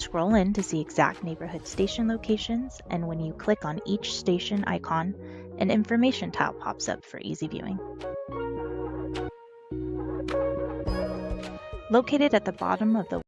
Scroll in to see exact neighborhood station locations, and when you click on each station icon, an information tile pops up for easy viewing. Located at the bottom of the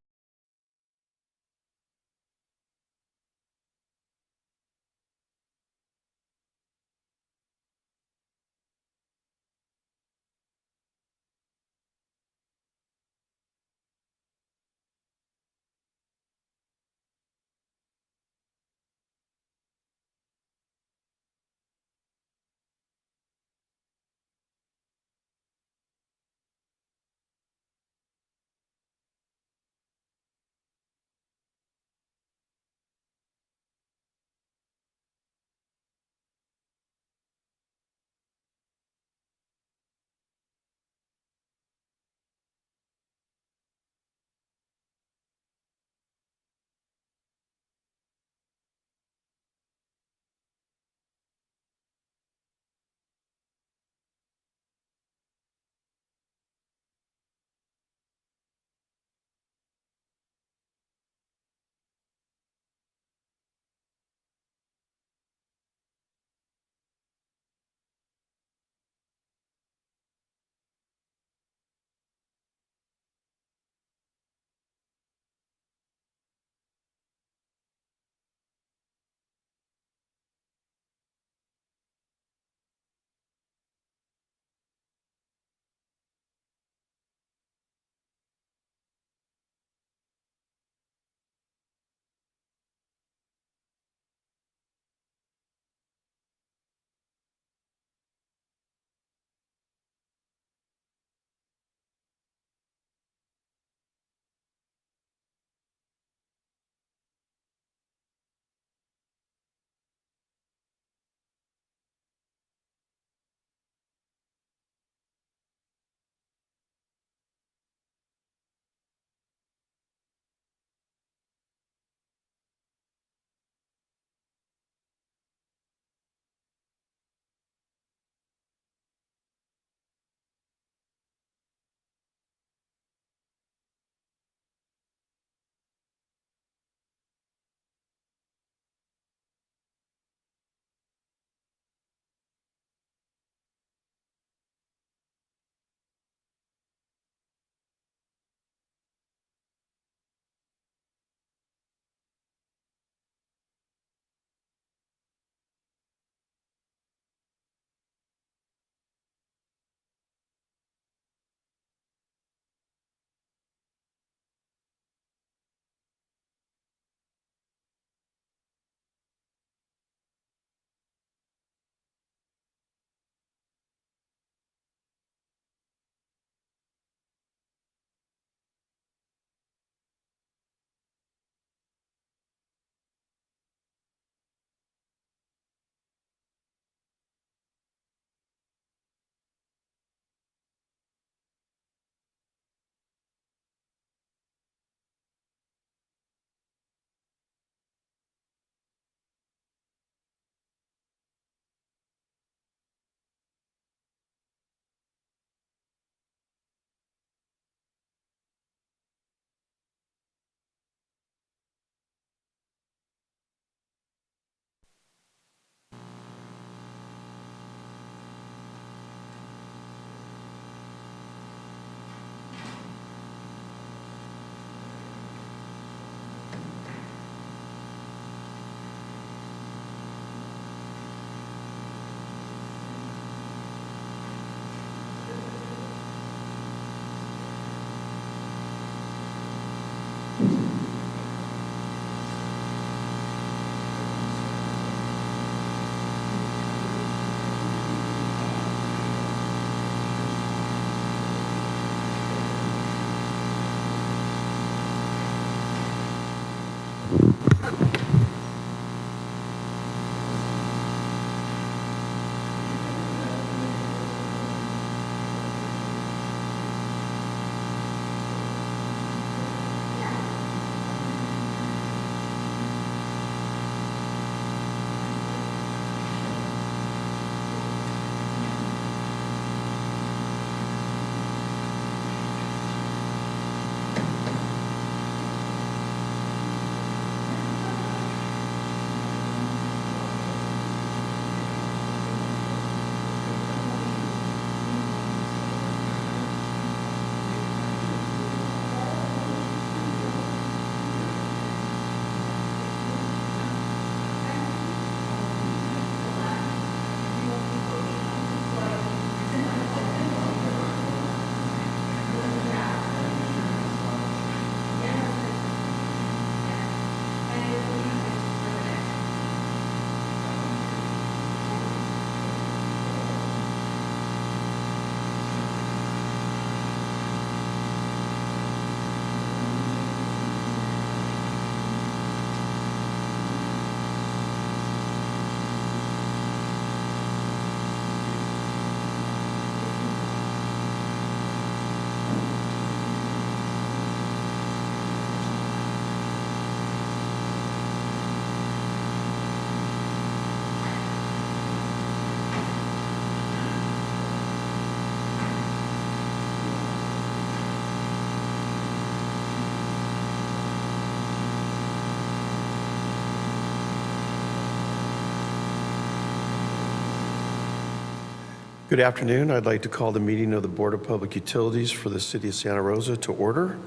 Good afternoon. I'd like to call the meeting of the Board of Public Utilities for the City of Santa Rosa to order.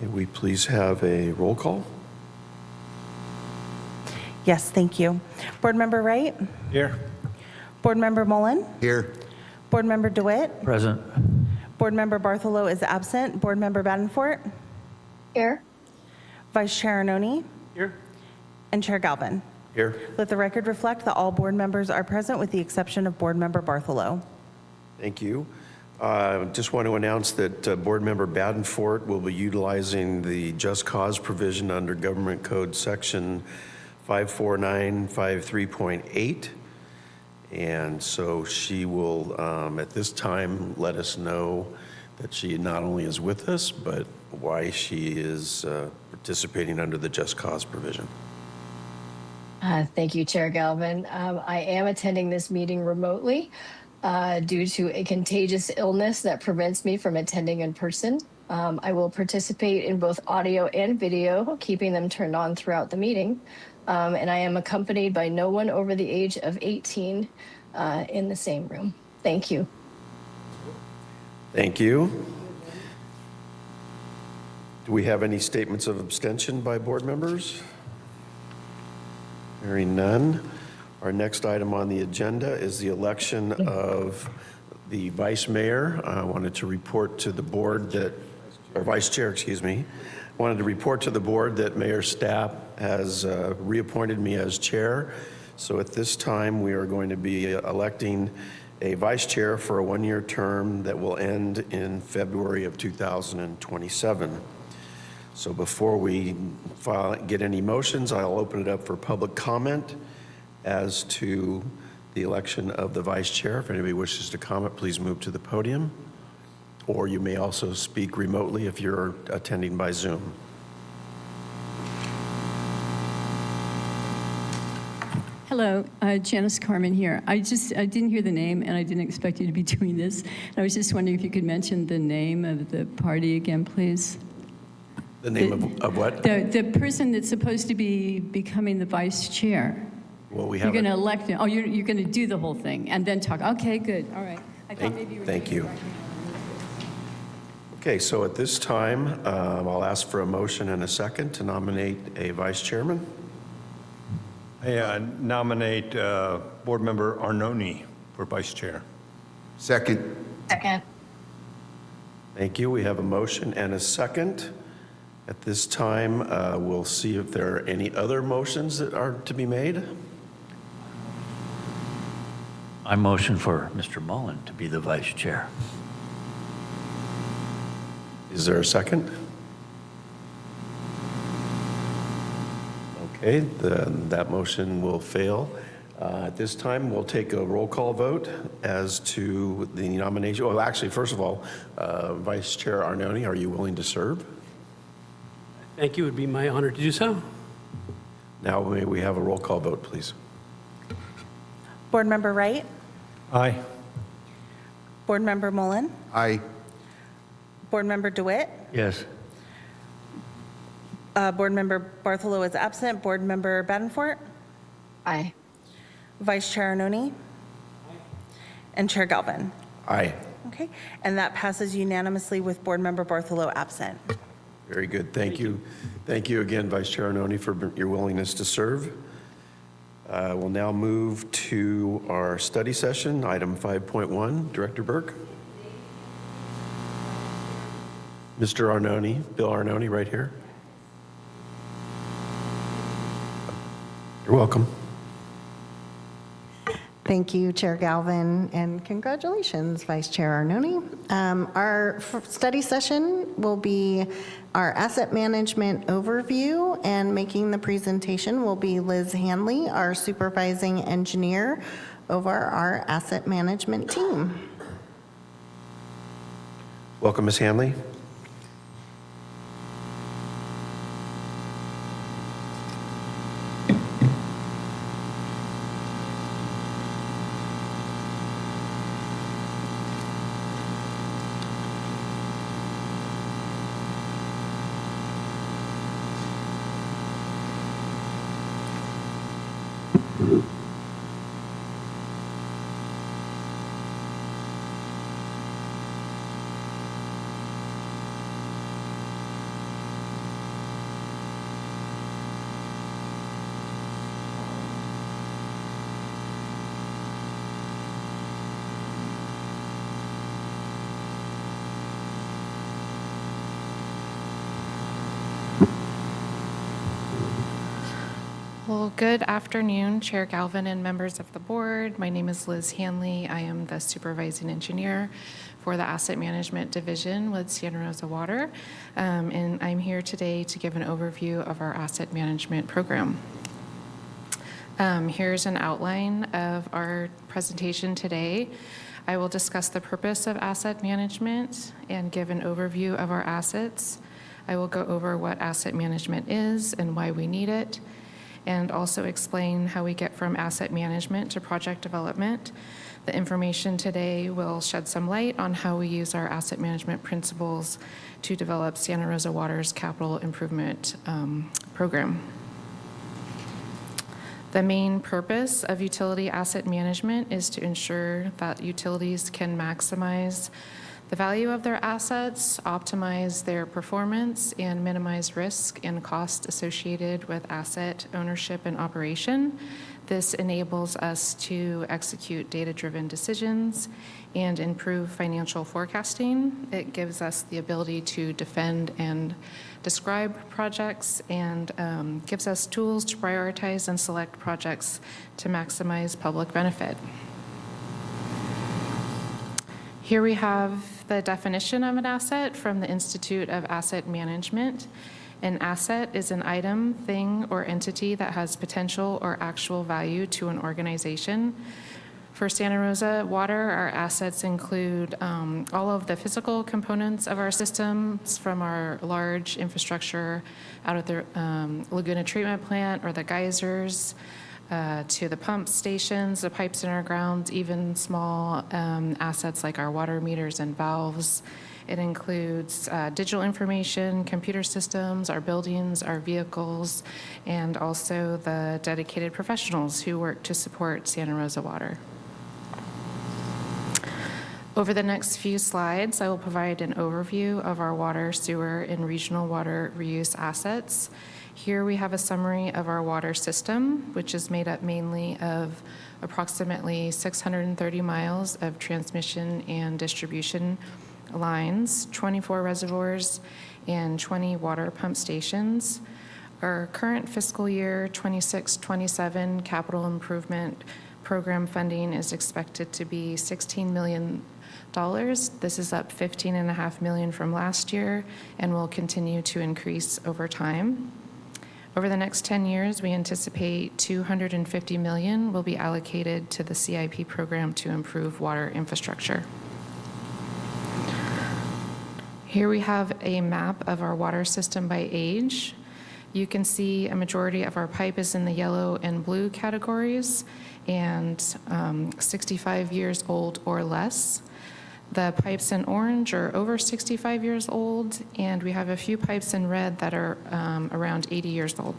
May we please have a roll call? Yes, thank you. Board Member Wright? Here. Board Member Mullen? Here. Board Member DeWitt? Present. Board Member Bartholow is absent. Board Member Badenfort? Here. Vice Chair Arnone? Here. And Chair Galvin. Here. Let the record reflect that all board members are present with the exception of Board Member Bartholow. Thank you. Just want to announce that Board Member Badenfort will be utilizing the Just Cause provision under Government Code Section 54953.8. And so she will, at this time, let us know that she not only is with us, but why she is participating under the Just Cause provision. Thank you, Chair Galvin. I am attending this meeting remotely due to a contagious illness that prevents me from attending in person. I will participate in both audio and video, keeping them turned on throughout the meeting. And I am accompanied by no one over the age of 18 in the same room. Thank you. Thank you. Do we have any statements of abstention by board members? Hearing none. Our next item on the agenda is the election of the vice mayor. I wanted to report to the board that, or vice chair, excuse me, wanted to report to the board that Mayor Stapp has reappointed me as chair. So at this time, we are going to be electing a vice chair for a one-year term that will end in February of 2027. So before we get any motions, I'll open it up for public comment as to the election of the vice chair. If anybody wishes to comment, please move to the podium. Or you may also speak remotely if you're attending by Zoom. Hello, Janice Carmen here. I didn't hear the name, and I didn't expect you to be doing this. I was just wondering if you could mention the name of the party again, please. The name of what? The person that's supposed to be becoming the vice chair. Well, we You're have going to elect him. Oh, you're going to do the whole thing and then talk. Okay, good. All right. I thought maybe you were Thank doing you. it right now. Okay, so at this time, I'll ask for a motion and a second to nominate a vice chairman. I nominate Board Member Arnone for Vice Chair. Second. Second. Thank you. We have a motion and a second. At this time, we'll see if there are any other motions that are to be made. I motion for Mr. Mullen to be the vice chair. Is there a second? Okay, that motion will fail. At this time, we'll take a roll call vote as to the nomination. Well, actually, first of all, Vice Chair Arnone, are you willing to serve? Thank you. It would be my honor to do so. Now, may we have a roll call vote, please? Board Member Wright? Aye. Board Member Mullen? Aye. Board Member DeWitt? Yes. Board Member Bartholow is absent. Board Member Badenfort? Aye. Vice Chair Arnone? And Chair Galvin. Aye. Okay, and that passes unanimously with Board Member Bartholow absent. Very good. Thank you. Thank you again, Vice Chair Arnone, for your willingness to serve. We'll now move to our study session, item 5.1. Director Burke. Mr. Arnone, Bill Arnone, right here. You're welcome. Thank you, Chair Galvin, and congratulations, Vice Chair Arnone. Our study session will be our asset management overview, and making the presentation will be Liz Hanley, our supervising engineer over our asset management team. Welcome, Ms. Hanley. Well, good afternoon, Chair Galvin and members of the board. My name is Liz Hanley. I am the supervising engineer for the Asset Management Division with Santa Rosa Water, and I'm here today to give an overview of our asset management program. Here's an outline of our presentation today. I will discuss the purpose of asset management and give an overview of our assets. I will go over what asset management is and why we need it, and also explain how we get from asset management to project development. The information today will shed some light on how we use our asset management principles to develop Santa Rosa Water's capital improvement program. The main purpose of utility asset management is to ensure that utilities can maximize the value of their assets, optimize their performance, and minimize risk and cost associated with asset ownership and operation. This enables us to execute data-driven decisions and improve financial forecasting. It gives us the ability to defend and describe projects, and gives us tools to prioritize and select projects to maximize public benefit. Here we have the definition of an asset from the Institute of Asset Management. An asset is an item, thing, or entity that has potential or actual value to an organization. For Santa Rosa Water, our assets include all of the physical components of our systems, from our large infrastructure out at the Laguna Treatment Plant or the geysers, to the pump stations, the pipes in our grounds, even small assets like our water meters and valves. It includes digital information, computer systems, our buildings, our vehicles, and also the dedicated professionals who work to support Santa Rosa Water. Over the next few slides, I will provide an overview of our water, sewer, and regional water reuse assets. Here we have a summary of our water system, which is made up mainly of approximately 630 miles of transmission and distribution lines, 24 reservoirs, and 20 water pump stations. Our current fiscal year 26-27 capital improvement program funding is expected to be $16 million. This is up $15.5 million from last year and will continue to increase over time. Over the next 10 years, we anticipate $250 million will be allocated to the CIP program to improve water infrastructure. Here we have a map of our water system by age. You can see a majority of our pipe is in the yellow and blue categories, and 65 years old or less. The pipes in orange are over 65 years old, and we have a few pipes in red that are around 80 years old.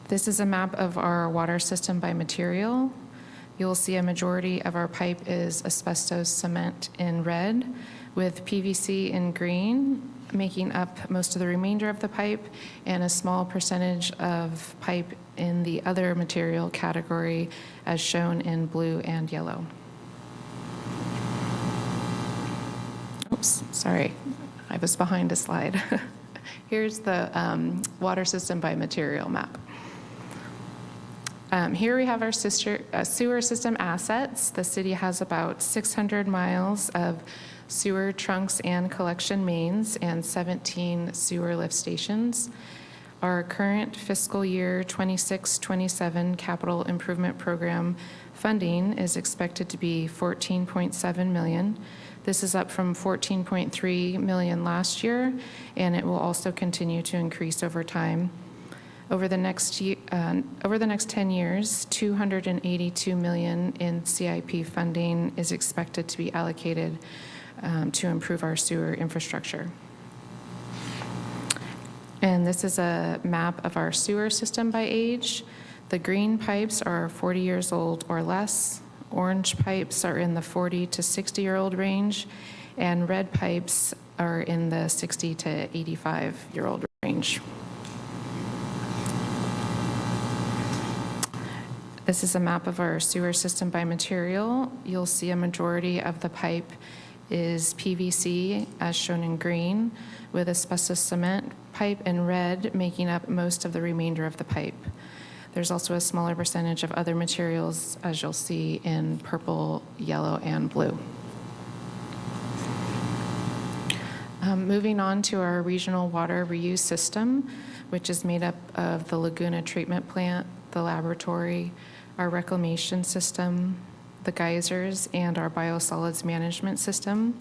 This is a map of our water system by material. You'll see a majority of our pipe is asbestos cement in red, with PVC in green, making up most of the remainder of the pipe, and a small percentage of pipe in the other material category as shown in blue and yellow. Oops, sorry, I was behind a slide. Here's the water system by material map. Here we have our sewer system assets. The city has about 600 miles of sewer trunks and collection mains and 17 sewer lift stations. Our current fiscal year 26-27 capital improvement program funding is expected to be $14.7 million. This is up from $14.3 million last year, and it will also continue to increase over time. Over the next 10 years, $282 million in CIP funding is expected to be allocated to improve our sewer infrastructure. And this is a map of our sewer system by age. The green pipes are 40 years old or less. Orange pipes are in the 40 to 60-year-old range, and red pipes are in the 60 to 85-year-old range. This is a map of our sewer system by material. You'll see a majority of the pipe is PVC, as shown in green, with asbestos cement pipe, and red making up most of the remainder of the pipe. There's also a smaller percentage of other materials, as you'll see in purple, yellow, and blue. Moving on to our regional water reuse system, which is made up of the Laguna Treatment Plant, the laboratory, our reclamation system, the geysers, and our biosolids management system.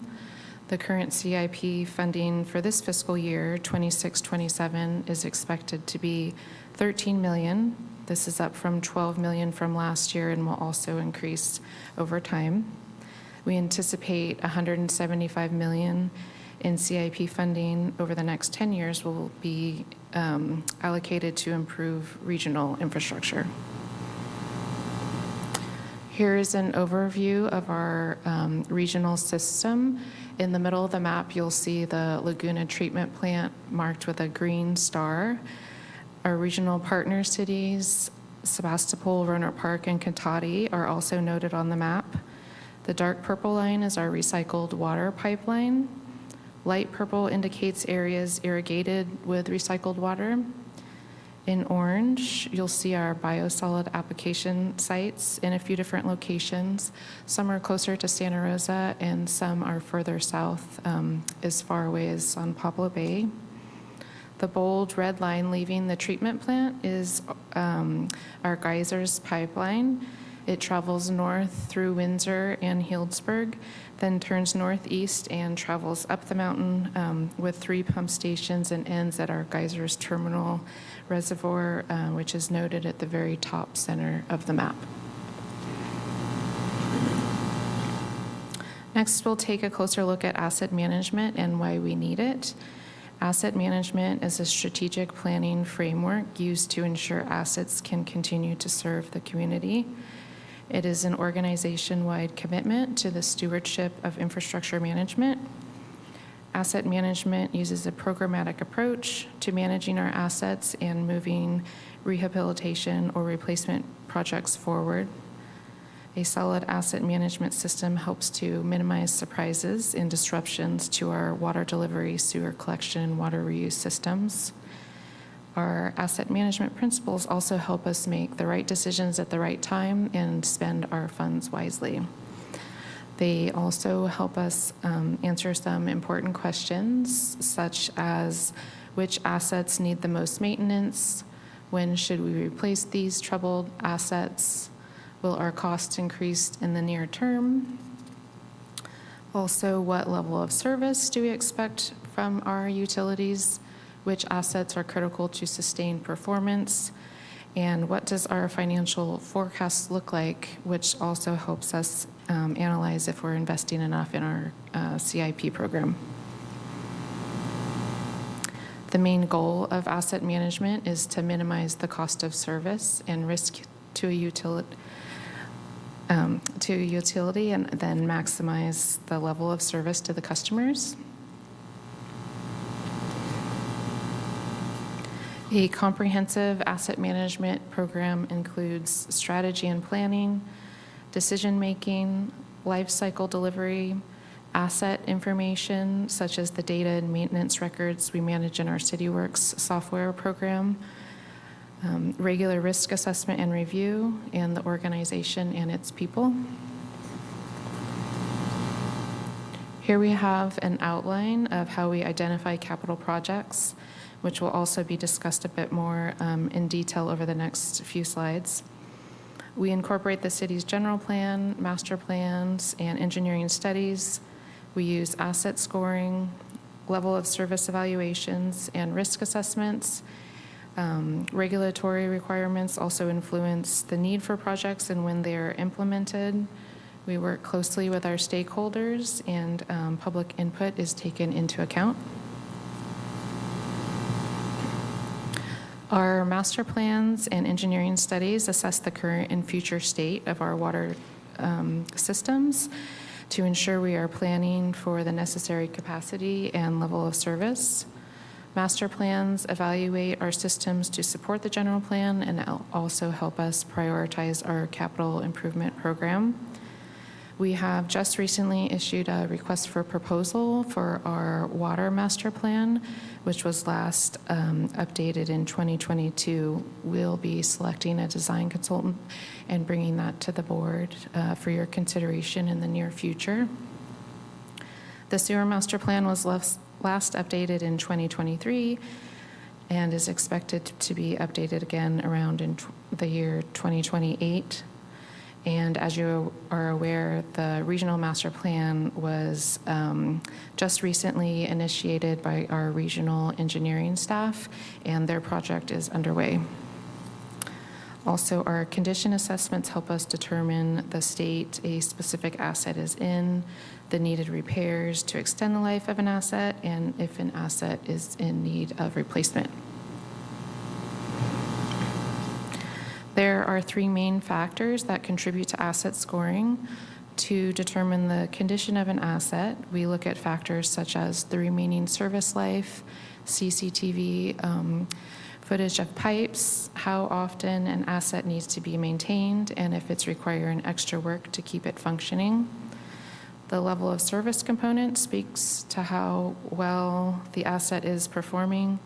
The current CIP funding for this fiscal year, 26-27, is expected to be $13 million. This is up from $12 million from last year and will also increase over time. We anticipate $175 million in CIP funding over the next 10 years will be allocated to improve regional infrastructure. Here is an overview of our regional system. In the middle of the map, you'll see the Laguna Treatment Plant marked with a green star. Our regional partner cities, Sebastopol, Rohnert Park, and Cotati, are also noted on the map. The dark purple line is our recycled water pipeline. Light purple indicates areas irrigated with recycled water. In orange, you'll see our biosolid application sites in a few different locations. Some are closer to Santa Rosa, and some are further south, as far away as San Pablo Bay. The bold red line leaving the treatment plant is our geysers pipeline. It travels north through Windsor and Healdsburg, then turns northeast and travels up the mountain with 3 pump stations and ends at our geysers terminal reservoir, which is noted at the very top center of the map. Next, we'll take a closer look at asset management and why we need it. Asset management is a strategic planning framework used to ensure assets can continue to serve the community. It is an organization-wide commitment to the stewardship of infrastructure management. Asset management uses a programmatic approach to managing our assets and moving rehabilitation or replacement projects forward. A solid asset management system helps to minimize surprises and disruptions to our water delivery, sewer collection, and water reuse systems. Our asset management principles also help us make the right decisions at the right time and spend our funds wisely. They also help us answer some important questions, such as which assets need the most maintenance, when should we replace these troubled assets, will our costs increase in the near term? Also, what level of service do we expect from our utilities? Which assets are critical to sustain performance? And what does our financial forecast look like, which also helps us analyze if we're investing enough in our CIP program. The main goal of asset management is to minimize the cost of service and risk to a utility, and then maximize the level of service to the customers. A comprehensive asset management program includes strategy and planning, decision-making, life cycle delivery, asset information, such as the data and maintenance records we manage in our CityWorks software program, regular risk assessment and review, and the organization and its people. Here we have an outline of how we identify capital projects, which will also be discussed a bit more in detail over the next few slides. We incorporate the city's general plan, master plans, and engineering studies. We use asset scoring, level of service evaluations, and risk assessments. Regulatory requirements also influence the need for projects and when they are implemented. We work closely with our stakeholders, and public input is taken into account. Our master plans and engineering studies assess the current and future state of our water systems to ensure we are planning for the necessary capacity and level of service. Master plans evaluate our systems to support the general plan and also help us prioritize our capital improvement program. We have just recently issued a request for proposal for our water master plan, which was last updated in 2022. We'll be selecting a design consultant and bringing that to the board for your consideration in the near future. The sewer master plan was last updated in 2023 and is expected to be updated again around in the year 2028. And as you are aware, the regional master plan was just recently initiated by our regional engineering staff, and their project is underway. Also, our condition assessments help us determine the state a specific asset is in, the needed repairs to extend the life of an asset, and if an asset is in need of replacement. There are three main factors that contribute to asset scoring. To determine the condition of an asset, we look at factors such as the remaining service life, CCTV, footage of pipes, how often an asset needs to be maintained, and if it's requiring extra work to keep it functioning. The level of service component speaks to how well the asset is performing.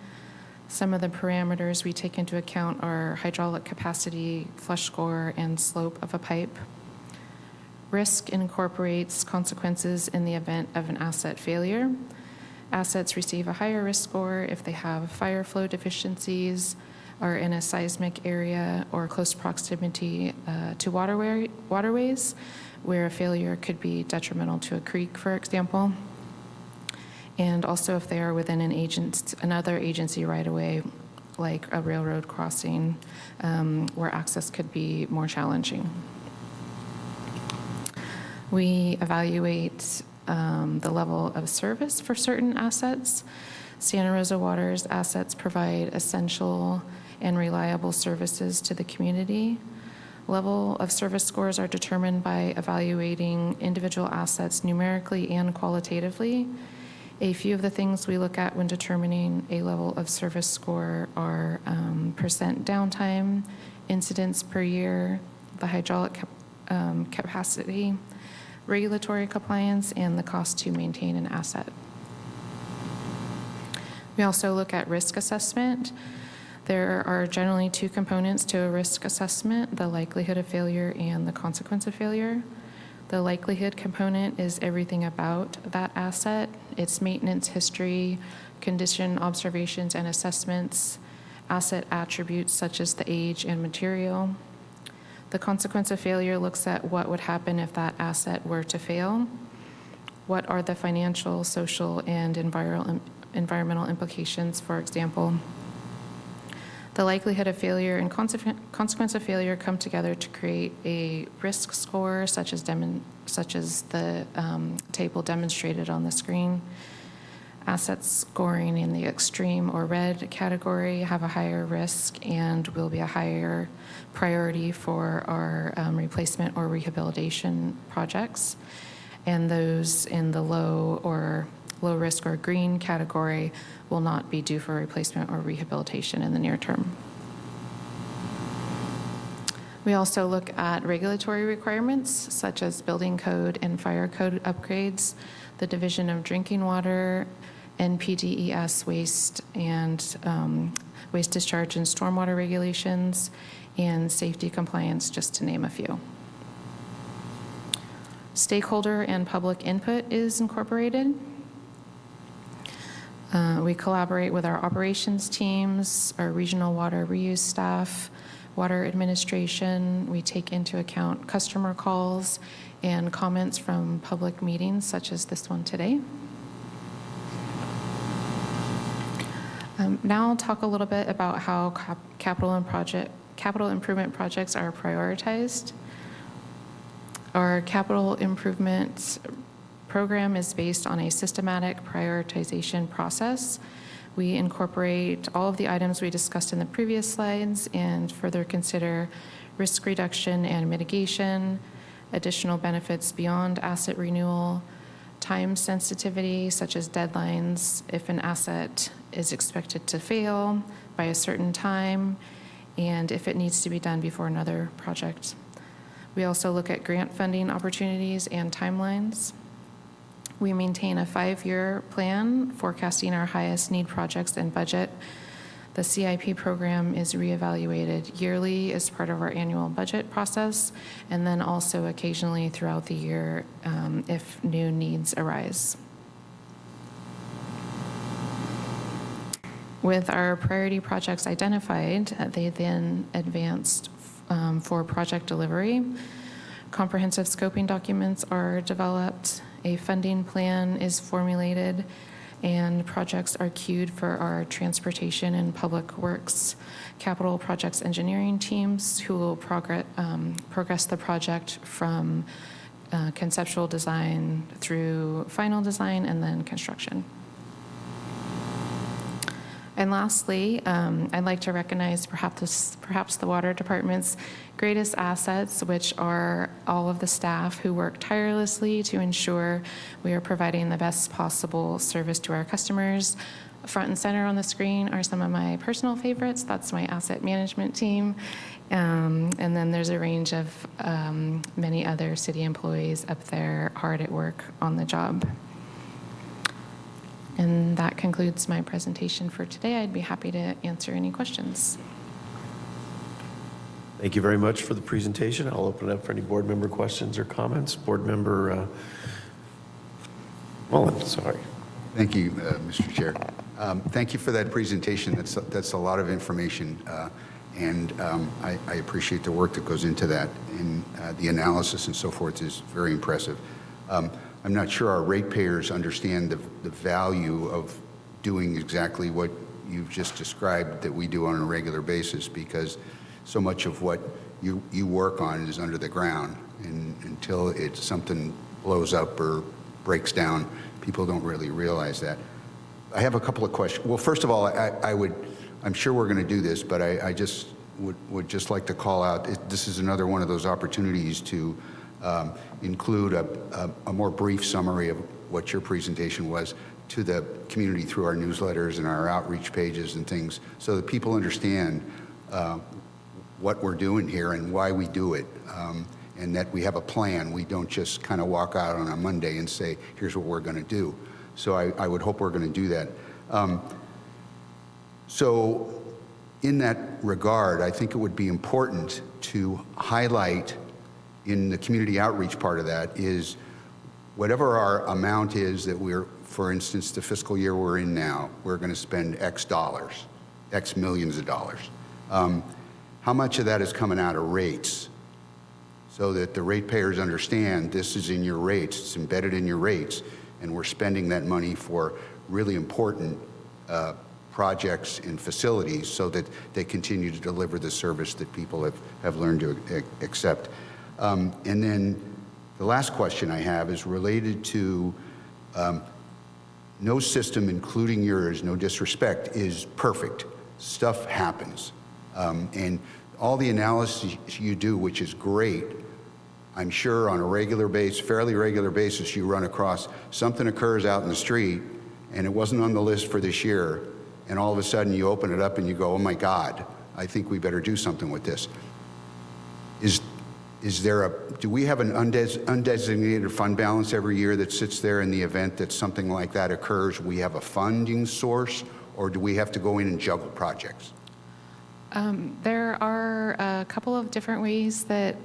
Some of the parameters we take into account are hydraulic capacity, flush score, and slope of a pipe. Risk incorporates consequences in the event of an asset failure. Assets receive a higher risk score if they have fire flow deficiencies, are in a seismic area, or close proximity to waterways, where a failure could be detrimental to a creek, for example. And also if they are within another agency right-of-way, like a railroad crossing, where access could be more challenging. We evaluate the level of service for certain assets. Santa Rosa Water's assets provide essential and reliable services to the community. Level of service scores are determined by evaluating individual assets numerically and qualitatively. A few of the things we look at when determining a level of service score are percent downtime, incidents per year, the hydraulic capacity, regulatory compliance, and the cost to maintain an asset. We also look at risk assessment. There are generally two components to a risk assessment: the likelihood of failure and the consequence of failure. The likelihood component is everything about that asset, its maintenance history, condition observations and assessments, asset attributes such as the age and material. The consequence of failure looks at what would happen if that asset were to fail. What are the financial, social, and environmental implications, for example? The likelihood of failure and consequence of failure come together to create a risk score, such as the table demonstrated on the screen. Assets scoring in the extreme or red category have a higher risk and will be a higher priority for our replacement or rehabilitation projects. And those in the low risk or green category will not be due for replacement or rehabilitation in the near term. We also look at regulatory requirements such as building code and fire code upgrades, the Division of Drinking Water, NPDES waste and waste discharge and stormwater regulations, and safety compliance, just to name a few. Stakeholder and public input is incorporated. We collaborate with our operations teams, our regional water reuse staff, water administration. We take into account customer calls and comments from public meetings such as this one today. Now I'll talk a little bit about how capital improvement projects are prioritized. Our capital improvement program is based on a systematic prioritization process. We incorporate all of the items we discussed in the previous slides and further consider risk reduction and mitigation, additional benefits beyond asset renewal, time sensitivity, such as deadlines if an asset is expected to fail by a certain time, and if it needs to be done before another project. We also look at grant funding opportunities and timelines. We maintain a 5-year plan forecasting our highest need projects and budget. The CIP program is reevaluated yearly as part of our annual budget process, and then also occasionally throughout the year if new needs arise. With our priority projects identified, they then advanced for project delivery. Comprehensive scoping documents are developed, a funding plan is formulated, and projects are queued for our transportation and public works capital projects engineering teams, who will progress the project from conceptual design through final design and then construction. And lastly, I'd like to recognize perhaps the water department's greatest assets, which are all of the staff who work tirelessly to ensure we are providing the best possible service to our customers. Front and center on the screen are some of my personal favorites. That's my asset management team. And then there's a range of many other city employees up there hard at work on the job. And that concludes my presentation for today. I'd be happy to answer any questions. Thank you very much for the presentation. I'll open it up for any board member questions or comments. Board member Mullen, sorry. Thank you, Mr. Chair. Thank you for that presentation. That's a lot of information, and I appreciate the work that goes into that, and the analysis and so forth is very impressive. I'm not sure our ratepayers understand the value of doing exactly what you've just described that we do on a regular basis, because so much of what you work on is under the ground, and until something blows up or breaks down, people don't really realize that. I have a couple of questions. Well, first of all, I'm sure we're going to do this, but I just would just like to call out, this is another one of those opportunities to include a more brief summary of what your presentation was to the community through our newsletters and our outreach pages and things, so that people understand what we're doing here and why we do it, and that we have a plan. We don't just kind of walk out on a Monday and say, here's what we're going to do. So I would hope we're going to do that. So in that regard, I think it would be important to highlight in the community outreach part of that is whatever our amount is that we're, for instance, the fiscal year we're in now, we're going to spend X dollars, X millions of dollars. How much of that is coming out of rates, so that the ratepayers understand this is in your rates, it's embedded in your rates, and we're spending that money for really important projects and facilities so that they continue to deliver the service that people have learned to accept. And then the last question I have is related to no system, including yours, no disrespect, is perfect. Stuff happens. And all the analysis you do, which is great, I'm sure on a regular basis, fairly regular basis, you run across something occurs out in the street and it wasn't on the list for this year, and all of a sudden you open it up and you go, oh my God, I think we better do something with this. Do we have an undesignated fund balance every year that sits there in the event that something like that occurs? We have a funding source, or do we have to go in and juggle projects? There are a couple of different ways that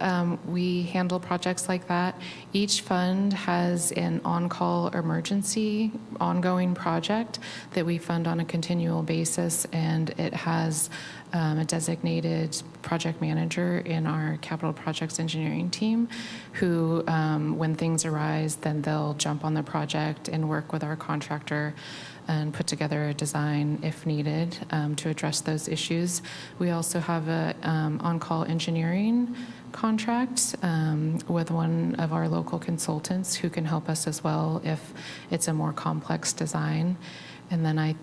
we handle projects like that. Each fund has an on-call emergency ongoing project that we fund on a continual basis, and it has a designated project manager in our capital projects engineering team who, when things arise, then they'll jump on the project and work with our contractor and put together a design if needed to address those issues. We also have a on-call engineering contract with one of our local consultants who can help us as well if it's a more complex design. And then I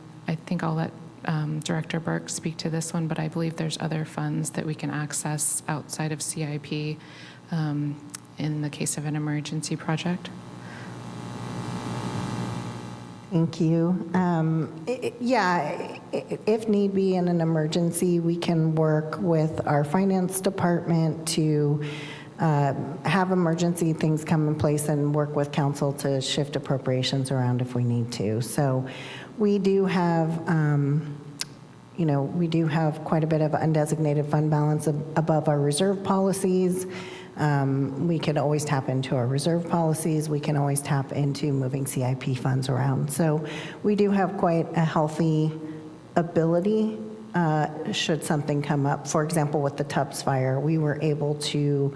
think I'll let Director Burke speak to this one, but I believe there's other funds that we can access outside of CIP in the case of an emergency project. Thank you. Yeah, if need be in an emergency, we can work with our finance department to have emergency things come in place and work with council to shift appropriations around if we need to. So we do have, we do have quite a bit of undesignated fund balance above our reserve policies. We can always tap into our reserve policies. We can always tap into moving CIP funds around. So we do have quite a healthy ability should something come up. For example, with the Tubbs fire, we were able to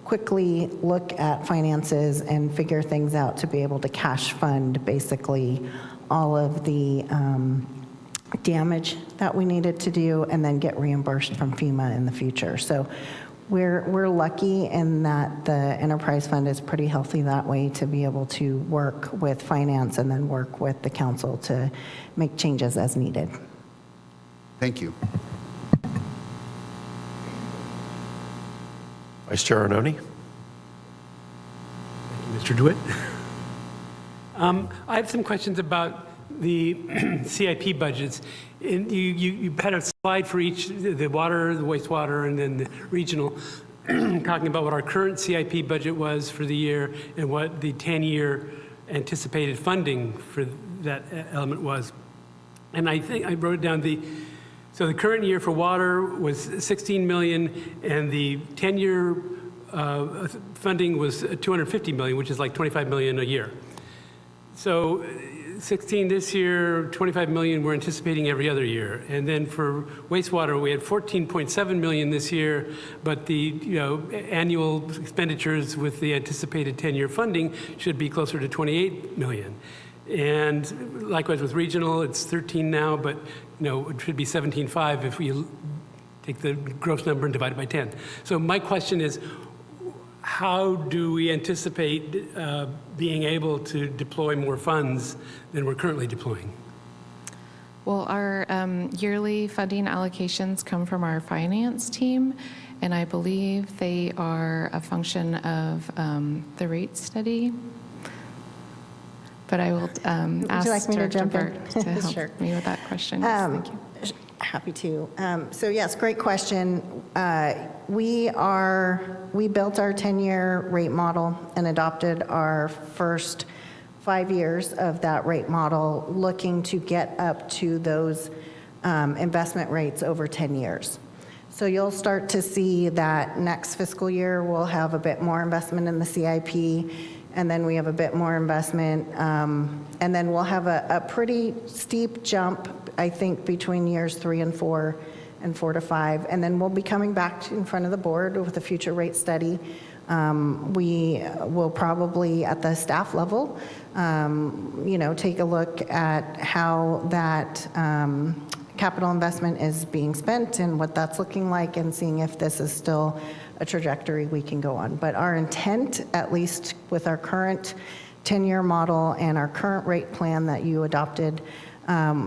quickly look at finances and figure things out to be able to cash fund basically all of the damage that we needed to do and then get reimbursed from FEMA in the future. So we're lucky in that the enterprise fund is pretty healthy that way to be able to work with finance and then work with the council to make changes as needed. Thank you. Vice Chair Arnone? Mr. DeWitt. I have some questions about the CIP budgets. You had a slide for each, the water, the wastewater, and then the regional, talking about what our current CIP budget was for the year and what the 10-year anticipated funding for that element was. And I think I wrote down so the current year for water was 16 million, and the 10-year funding was 250 million, which is like 25 million a year. So 16 this year, 25 million we're anticipating every other year. And then for wastewater, we had 14.7 million this year, but the annual expenditures with the anticipated 10-year funding should be closer to 28 million. And likewise with regional, it's 13 now, but it should be 17.5 if we take the gross number and divide it by 10. So my question is, how do we anticipate being able to deploy more funds than we're currently deploying? Well, our yearly funding allocations come from our finance team, and I believe they are a function of the rate study. But I will ask like me to Director jump in? Burke to help Sure. me with that question. Yes, thank you. Happy to. So yes, great question. We built our 10-year rate model and adopted our first 5 years of that rate model, looking to get up to those investment rates over 10 years. So you'll start to see that next fiscal year we'll have a bit more investment in the CIP, and then we have a bit more investment, and then we'll have a pretty steep jump, I think, between years 3 and 4 and 4 to 5, and then we'll be coming back in front of the board with a future rate study. We will probably, at the staff level, take a look at how that capital investment is being spent and what that's looking like, and seeing if this is still a trajectory we can go on. But our intent, at least with our current 10-year model and our current rate plan that you adopted,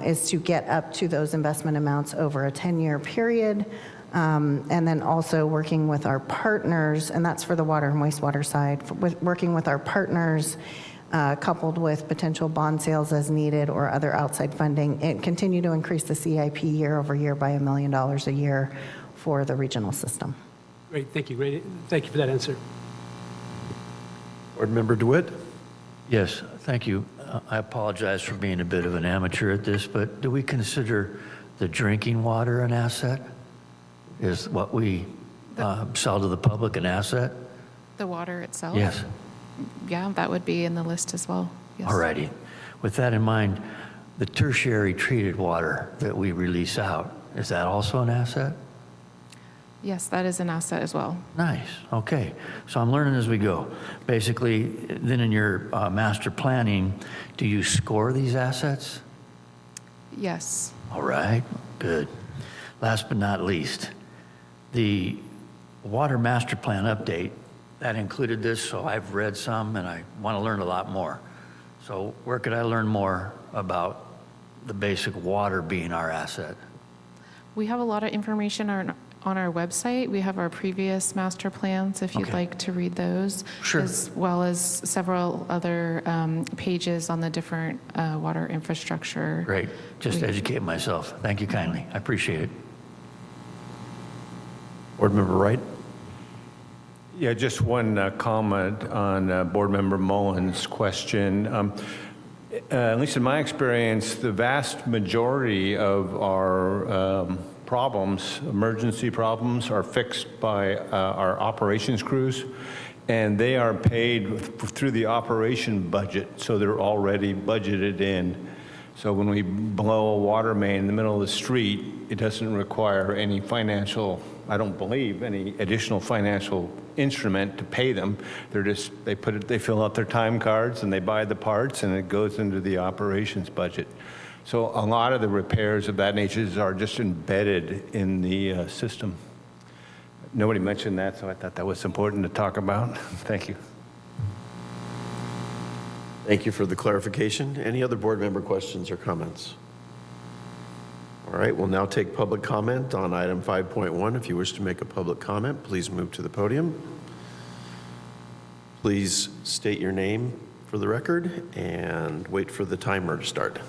is to get up to those investment amounts over a 10-year period. And then also working with our partners, and that's for the water and wastewater side, working with our partners, coupled with potential bond sales as needed or other outside funding, and continue to increase the CIP year over year by $1 million a year for the regional system. Great, thank you. Great, thank you for that answer. Board Member DeWitt? Yes, thank you. I apologize for being a bit of an amateur at this, but do we consider the drinking water an asset? Is what we sell to the public an asset? The water itself? Yes. Yeah, that would be in the list as well. Yes. All righty. With that in mind, the tertiary treated water that we release out, is that also an asset? Yes, that is an asset as well. Nice, okay. So I'm learning as we go. Basically, then in your master planning, do you score these assets? Yes. All right, good. Last but not least, the water master plan update, that included this, so I've read some and I want to learn a lot more. So where could I learn more about the basic water being our asset? We have a lot of information on our website. We have our previous master plans, if you'd Okay. like to read those. Sure. As well as several other pages on the different water infrastructure. Great, just to educate myself. Thank you kindly, I appreciate it. Board Member Wright? Yeah, just one comment on Board Member Mullen's question. At least in my experience, the vast majority of our problems, emergency problems, are fixed by our operations crews, and they are paid through the operation budget, so they're already budgeted in. So when we blow a water main in the middle of the street, it doesn't require any financial, I don't believe, any additional financial instrument to pay them. They fill out their time cards and they buy the parts, and it goes into the operations budget. So a lot of the repairs of that nature are just embedded in the system. Nobody mentioned that, so I thought that was important to talk about. Thank you. Thank you for the clarification. Any other board member questions or comments? All right, we'll now take public comment on item 5.1. If you wish to make a public comment, please move to the podium. Please state your name for the record and wait for the timer to start.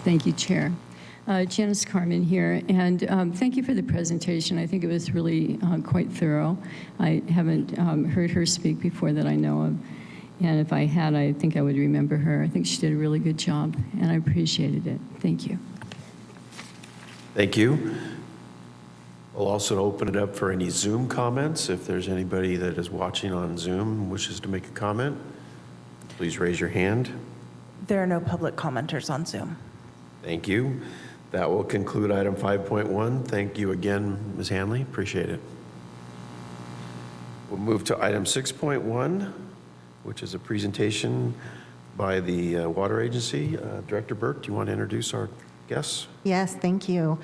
Thank you, Chair. Janice Carmen here, and thank you for the presentation. I think it was really quite thorough. I haven't heard her speak before that I know of, and if I had, I think I would remember her. I think she did a really good job, and I appreciated it. Thank you. Thank you. We'll also open it up for any Zoom comments. If there's anybody that is watching on Zoom and wishes to make a comment, please raise your hand. There are no public commenters on Zoom. Thank you. That will conclude item 5.1. Thank you again, Ms. Hanley. Appreciate it. We'll move to item 6.1, which is a presentation by the Water Agency. Director Burke, do you want to introduce our guests? Yes, thank you.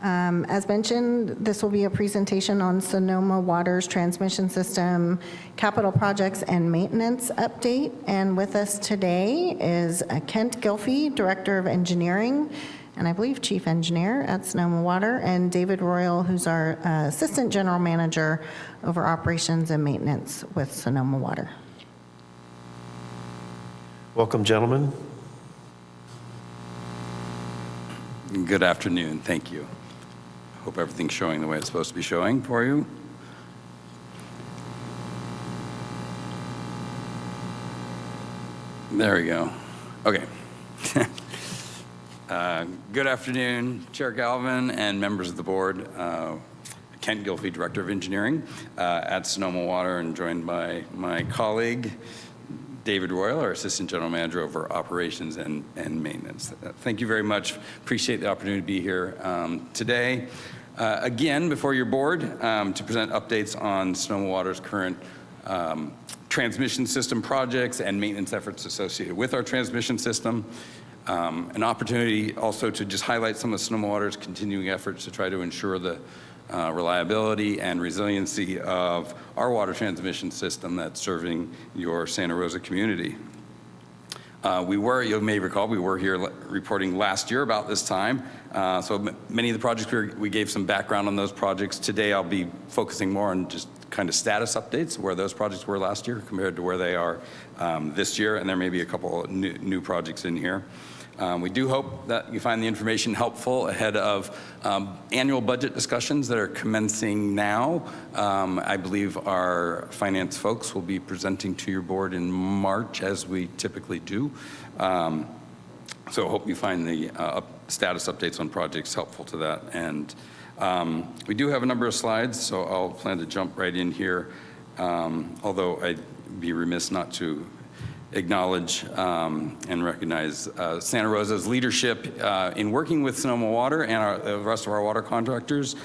As mentioned, this will be a presentation on Sonoma Water's transmission system, capital projects, and maintenance update. And with us today is Kent Gilfie, Director of Engineering, and I believe Chief Engineer at Sonoma Water, and David Royal, who's our Assistant General Manager over Operations and Maintenance with Sonoma Water. Welcome, gentlemen. Good afternoon. Thank you. Hope everything's showing the way it's supposed to be showing for you. There we go. Okay. Good afternoon, Chair Galvin and members of the board. Kent Gilfie, Director of Engineering at Sonoma Water, and joined by my colleague, David Royal, our Assistant General Manager over Operations and Maintenance. Thank you very much. Appreciate the opportunity to be here today. Again, before your board, to present updates on Sonoma Water's current transmission system projects and maintenance efforts associated with our transmission system. An opportunity also to just highlight some of Sonoma Water's continuing efforts to try to ensure the reliability and resiliency of our water transmission system that's serving your Santa Rosa community. You may recall, we were here reporting last year about this time. So many of the projects, we gave some background on those projects. Today I'll be focusing more on just kind of status updates, where those projects were last year compared to where they are this year, and there may be a couple of new projects in here. We do hope that you find the information helpful ahead of annual budget discussions that are commencing now. I believe our finance folks will be presenting to your board in March, as we typically do. So I hope you find the status updates on projects helpful to that. And we do have a number of slides, so I'll plan to jump right in here, although I'd be remiss not to acknowledge and recognize Santa Rosa's leadership in working with Sonoma Water and the rest of our water contractors,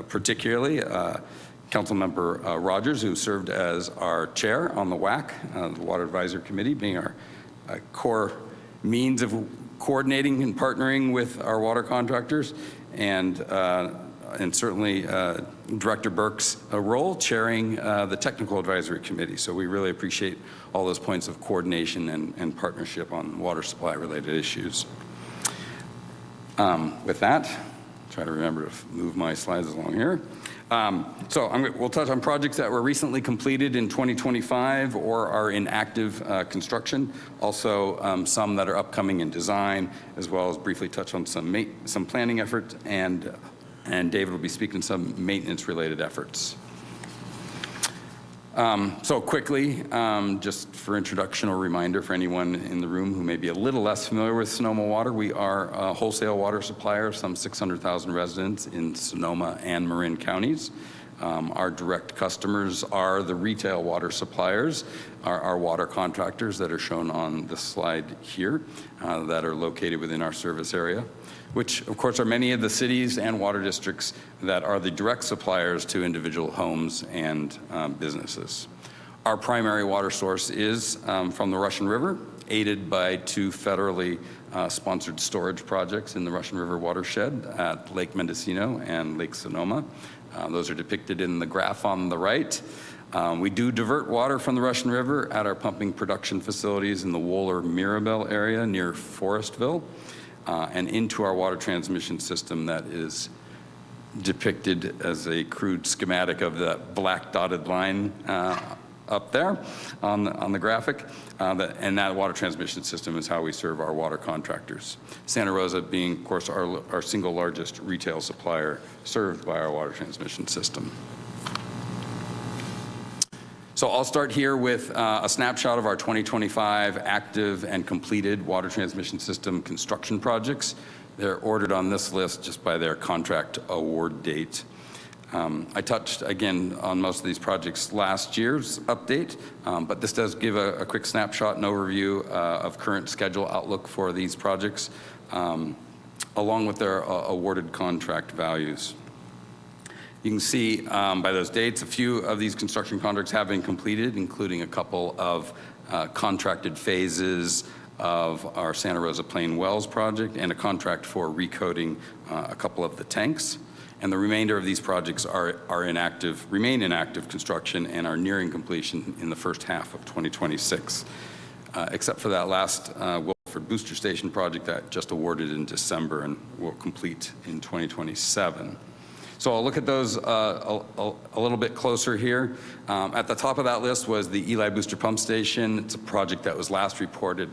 particularly Councilmember Rogers, who served as our chair on the WAC, the Water Advisory Committee, being our core means of coordinating and partnering with our water contractors, and certainly Director Burke's role chairing the Technical Advisory Committee. So we really appreciate all those points of coordination and partnership on water supply related issues. With that, try to remember to move my slides along here. We'll touch on projects that were recently completed in 2025 or are in active construction. Also, some that are upcoming in design, as well as briefly touch on some planning efforts, and David will be speaking some maintenance-related efforts. So quickly, just for introduction or reminder for anyone in the room who may be a little less familiar with Sonoma Water, we are a wholesale water supplier of some 600,000 residents in Sonoma and Marin counties. Our direct customers are the retail water suppliers, our water contractors that are shown on the slide here that are located within our service area, which of course are many of the cities and water districts that are the direct suppliers to individual homes and businesses. Our primary water source is from the Russian River, aided by 2 federally sponsored storage projects in the Russian River watershed at Lake Mendocino and Lake Sonoma. Those are depicted in the graph on the right. We do divert water from the Russian River at our pumping production facilities in the Wohler-Mirabel area near Forestville, and into our water transmission system that is depicted as a crude schematic of that black dotted line up there on the graphic. And that water transmission system is how we serve our water contractors. Santa Rosa being, of course, our single largest retail supplier served by our water transmission system. So I'll start here with a snapshot of our 2025 active and completed water transmission system construction projects. They're ordered on this list just by their contract award date. I touched again on most of these projects last year's update, but this does give a quick snapshot and overview of current schedule outlook for these projects, along with their awarded contract values. You can see by those dates, a few of these construction contracts have been completed, including a couple of contracted phases of our Santa Rosa Plain Wells project and a contract for recoating a couple of the tanks. And the remainder of these projects remain in active construction and are nearing completion in the first half of 2026, except for that last Wilford Booster Station project that just awarded in December and will complete in 2027. So I'll look at those a little bit closer here. At the top of that list was the Eli Booster Pump Station. It's a project that was last reported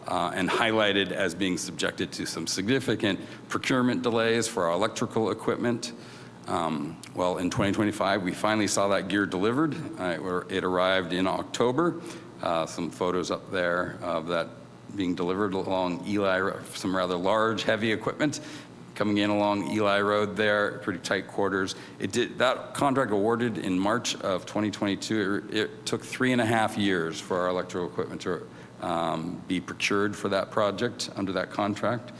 and highlighted as being subjected to some significant procurement delays for our electrical equipment. Well, in 2025, we finally saw that gear delivered. It arrived in October. Some photos up there of that being delivered along Eli, some rather large, heavy equipment coming in along Eli Road there, pretty tight quarters. That contract awarded in March of 2022. It took 3.5 years for our electrical equipment to be procured for that project under that contract.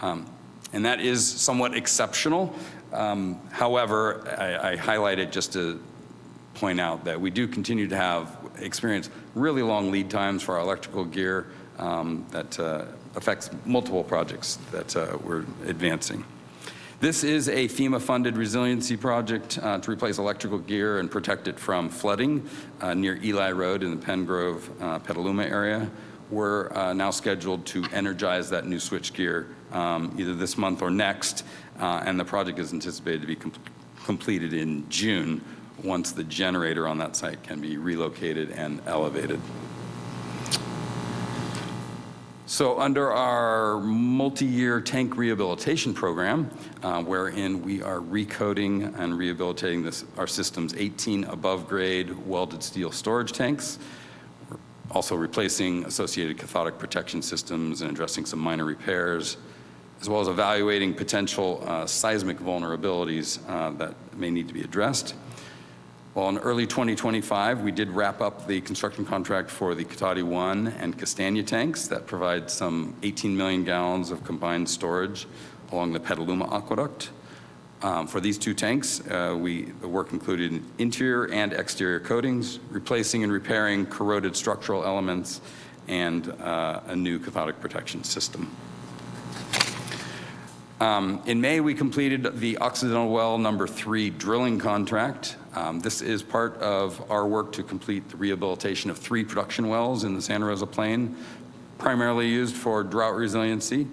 And that is somewhat exceptional. However, I highlight it just to point out that we do continue to experience really long lead times for our electrical gear that affects multiple projects that we're advancing. This is a FEMA-funded resiliency project to replace electrical gear and protect it from flooding near Eli Road in the Pengrove, Petaluma area. We're now scheduled to energize that new switchgear either this month or next, and the project is anticipated to be completed in June once the generator on that site can be relocated and elevated. So under our multi-year tank rehabilitation program, wherein we are recoating and rehabilitating our system's 18 above-grade welded steel storage tanks, we're also replacing associated cathodic protection systems and addressing some minor repairs, as well as evaluating potential seismic vulnerabilities that may need to be addressed. Well, in early 2025, we did wrap up the construction contract for the Cotati 1 and Castagna tanks that provide some 18 million gallons of combined storage along the Petaluma Aqueduct. For these 2 tanks, the work included interior and exterior coatings, replacing and repairing corroded structural elements, and a new cathodic protection system. In May, we completed the Occidental Well number 3 drilling contract. This is part of our work to complete the rehabilitation of 3 production wells in the Santa Rosa Plain, primarily used for drought resiliency.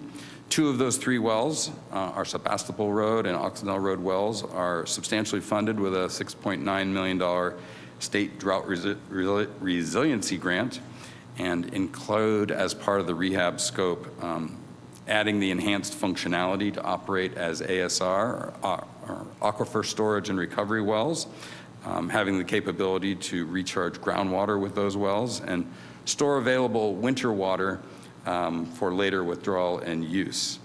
2 of those 3 wells, our Sebastopol Road and Occidental Road wells, are substantially funded with a $6.9 million state drought resiliency grant, and include, as part of the rehab scope, adding the enhanced functionality to operate as ASR, or aquifer storage and recovery wells, having the capability to recharge groundwater with those wells and store available winter water for later withdrawal and use.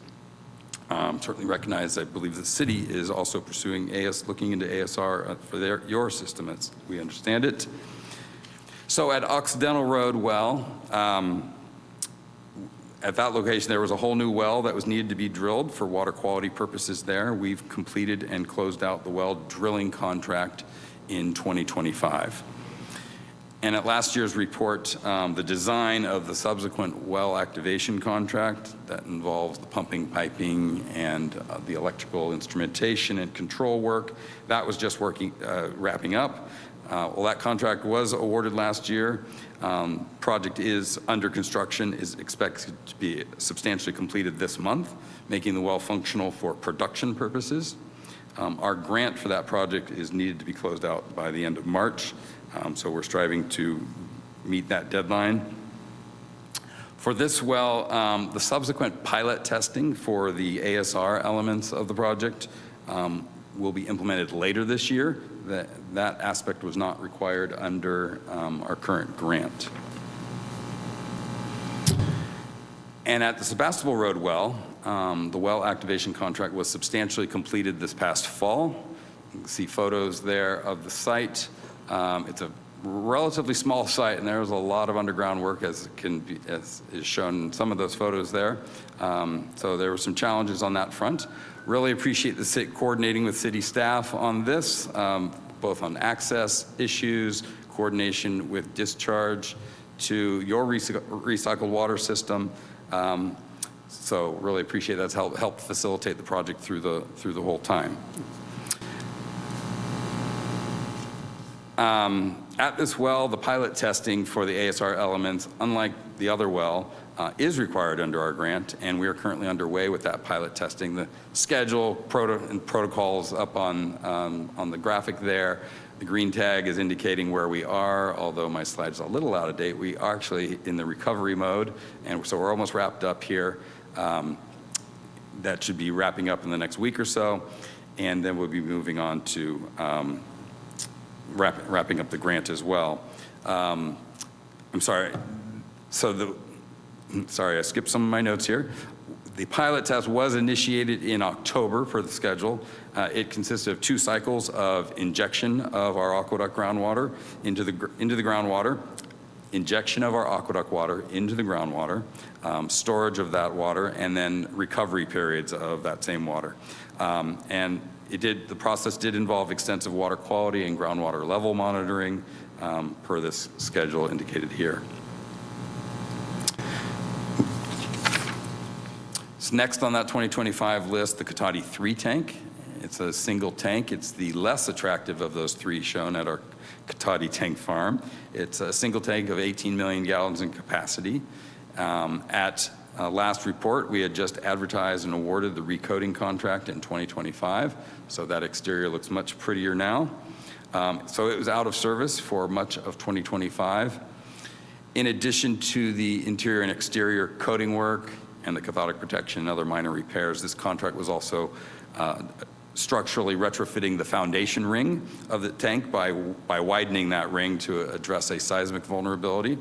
Certainly recognize, I believe the city is also pursuing looking into ASR for your system, as we understand it. So at Occidental Road well, at that location, there was a whole new well that was needed to be drilled for water quality purposes there. We've completed and closed out the well drilling contract in 2025. And at last year's report, the design of the subsequent well activation contract that involves the pumping, piping, and the electrical instrumentation and control work, that was just wrapping up. Well, that contract was awarded last year. Project is under construction, is expected to be substantially completed this month, making the well functional for production purposes. Our grant for that project is needed to be closed out by the end of March, so we're striving to meet that deadline. For this well, the subsequent pilot testing for the ASR elements of the project will be implemented later this year. That aspect was not required under our current grant. And at the Sebastopol Road well, the well activation contract was substantially completed this past fall. You can see photos there of the site. It's a relatively small site, and there was a lot of underground work, as is shown in some of those photos there. So there were some challenges on that front. Really appreciate the city coordinating with city staff on this, both on access issues, coordination with discharge to your recycled water system. So really appreciate that's helped facilitate the project through the whole time. At this well, the pilot testing for the ASR elements, unlike the other well, is required under our grant, and we are currently underway with that pilot testing. The schedule and protocols up on the graphic there. The green tag is indicating where we are, although my slide's a little out of date. We are actually in the recovery mode, and so we're almost wrapped up here. That should be wrapping up in the next week or so, and then we'll be moving on to wrapping up the grant as well. I'm sorry. Sorry, I skipped some of my notes here. The pilot test was initiated in October per the schedule. It consisted of 2 cycles of injection of our aqueduct groundwater into the groundwater, injection of our aqueduct water into the groundwater, storage of that water, and then recovery periods of that same water. And the process did involve extensive water quality and groundwater level monitoring per this schedule indicated here. So next on that 2025 list, the Cotati 3 tank. It's a single tank. It's the less attractive of those 3 shown at our Cotati tank farm. It's a single tank of 18 million gallons in capacity. At last report, we had just advertised and awarded the recoating contract in 2025, so that exterior looks much prettier now. So it was out of service for much of 2025. In addition to the interior and exterior coating work and the cathodic protection and other minor repairs, this contract was also structurally retrofitting the foundation ring of the tank by widening that ring to address a seismic vulnerability.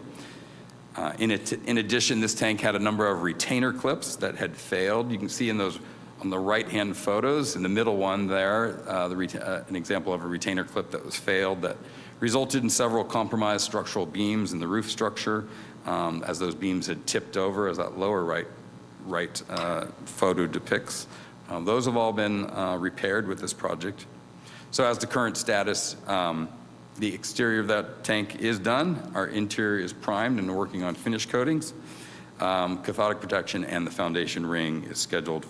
In addition, this tank had a number of retainer clips that had failed. You can see in those on the right-hand photos, in the middle one there, an example of a retainer clip that was failed that resulted in several compromised structural beams in the roof structure as those beams had tipped over, as that lower right photo depicts. Those have all been repaired with this project. So as the current status, the exterior of that tank is done. Our interior is primed and we're working on finish coatings. Cathodic protection and the foundation ring is scheduled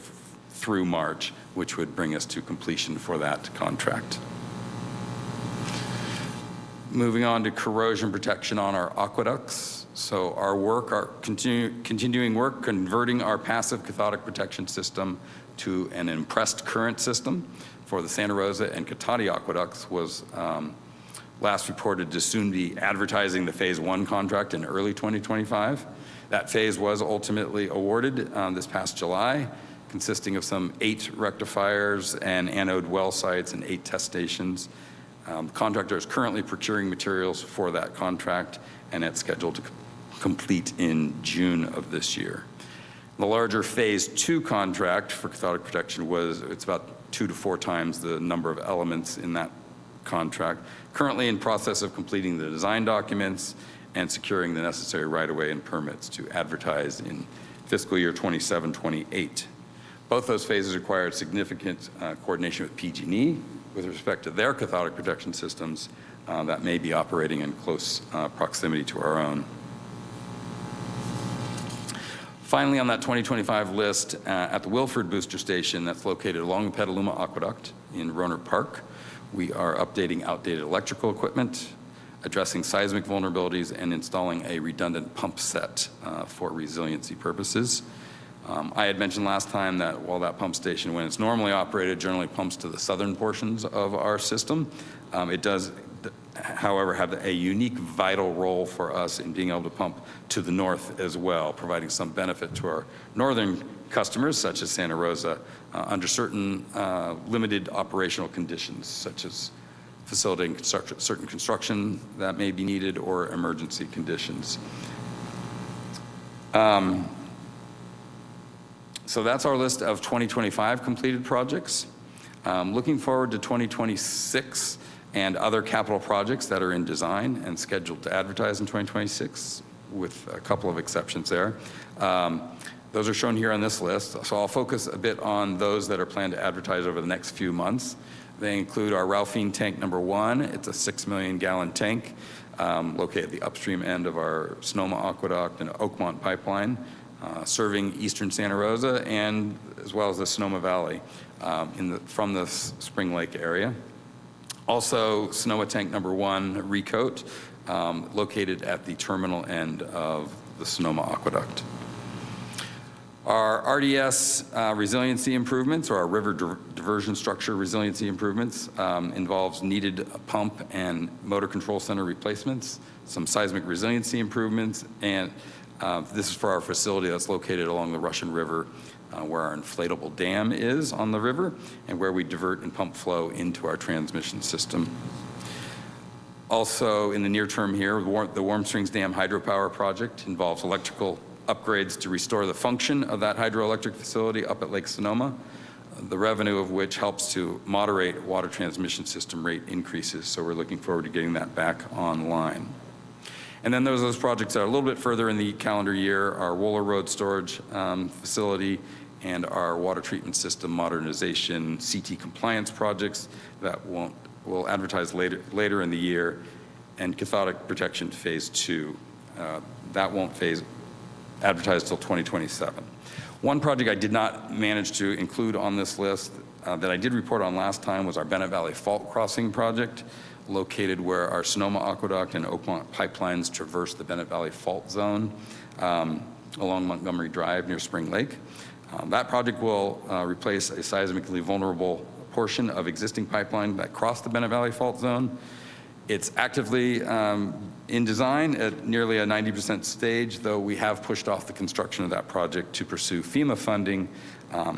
through March, which would bring us to completion for that contract. Moving on to corrosion protection on our aqueducts. So our work, our continuing work, converting our passive cathodic protection system to an impressed current system for the Santa Rosa and Cotati aqueducts was last reported to soon be advertising the Phase 1 contract in early 2025. That phase was ultimately awarded this past July, consisting of some 8 rectifiers and anode well sites and 8 test stations. The contractor is currently procuring materials for that contract, and it's scheduled to complete in June of this year. The larger Phase 2 contract for cathodic protection it's about 2 to 4 times the number of elements in that contract. Currently in process of completing the design documents and securing the necessary right-of-way and permits to advertise in fiscal year 27-28. Both those phases required significant coordination with PG&E with respect to their cathodic protection systems that may be operating in close proximity to our own. Finally, on that 2025 list, at the Wilford Booster Station that's located along the Petaluma Aqueduct in Rohnert Park, we are updating outdated electrical equipment, addressing seismic vulnerabilities, and installing a redundant pump set for resiliency purposes. I had mentioned last time that while that pump station, when it's normally operated, generally pumps to the southern portions of our system, it does, however, have a unique vital role for us in being able to pump to the north as well, providing some benefit to our northern customers, such as Santa Rosa, under certain limited operational conditions, such as facilitating certain construction that may be needed or emergency conditions. So that's our list of 2025 completed projects. Looking forward to 2026 and other capital projects that are in design and scheduled to advertise in 2026, with a couple of exceptions there. Those are shown here on this list. So I'll focus a bit on those that are planned to advertise over the next few months. They include our Ralphine Tank Number 1. It's a 6 million gallon tank located at the upstream end of our Sonoma Aqueduct and Oakmont Pipeline, serving eastern Santa Rosa and as well as the Sonoma Valley from the Spring Lake area. Also, Sonoma Tank Number 1 recoat, located at the terminal end of the Sonoma Aqueduct. Our RDS resiliency improvements, or our river diversion structure resiliency improvements, involves needed pump and motor control center replacements, some seismic resiliency improvements, and this is for our facility that's located along the Russian River, where our inflatable dam is on the river and where we divert and pump flow into our transmission system. Also, in the near term here, the Warm Springs Dam hydropower project involves electrical upgrades to restore the function of that hydroelectric facility up at Lake Sonoma, the revenue of which helps to moderate water transmission system rate increases. So we're looking forward to getting that back online. And then there's those projects that are a little bit further in the calendar year, our Wohler Road storage facility and our water treatment system modernization CT compliance projects that we'll advertise later in the year, and cathodic protection phase 2. That won't advertise till 2027. One project I did not manage to include on this list that I did report on last time was our Bennett Valley Fault Crossing project, located where our Sonoma Aqueduct and Oakmont pipelines traverse the Bennett Valley Fault Zone along Montgomery Drive near Spring Lake. That project will replace a seismically vulnerable portion of existing pipeline that crossed the Bennett Valley Fault Zone. It's actively in design at nearly a 90% stage, though we have pushed off the construction of that project to pursue FEMA funding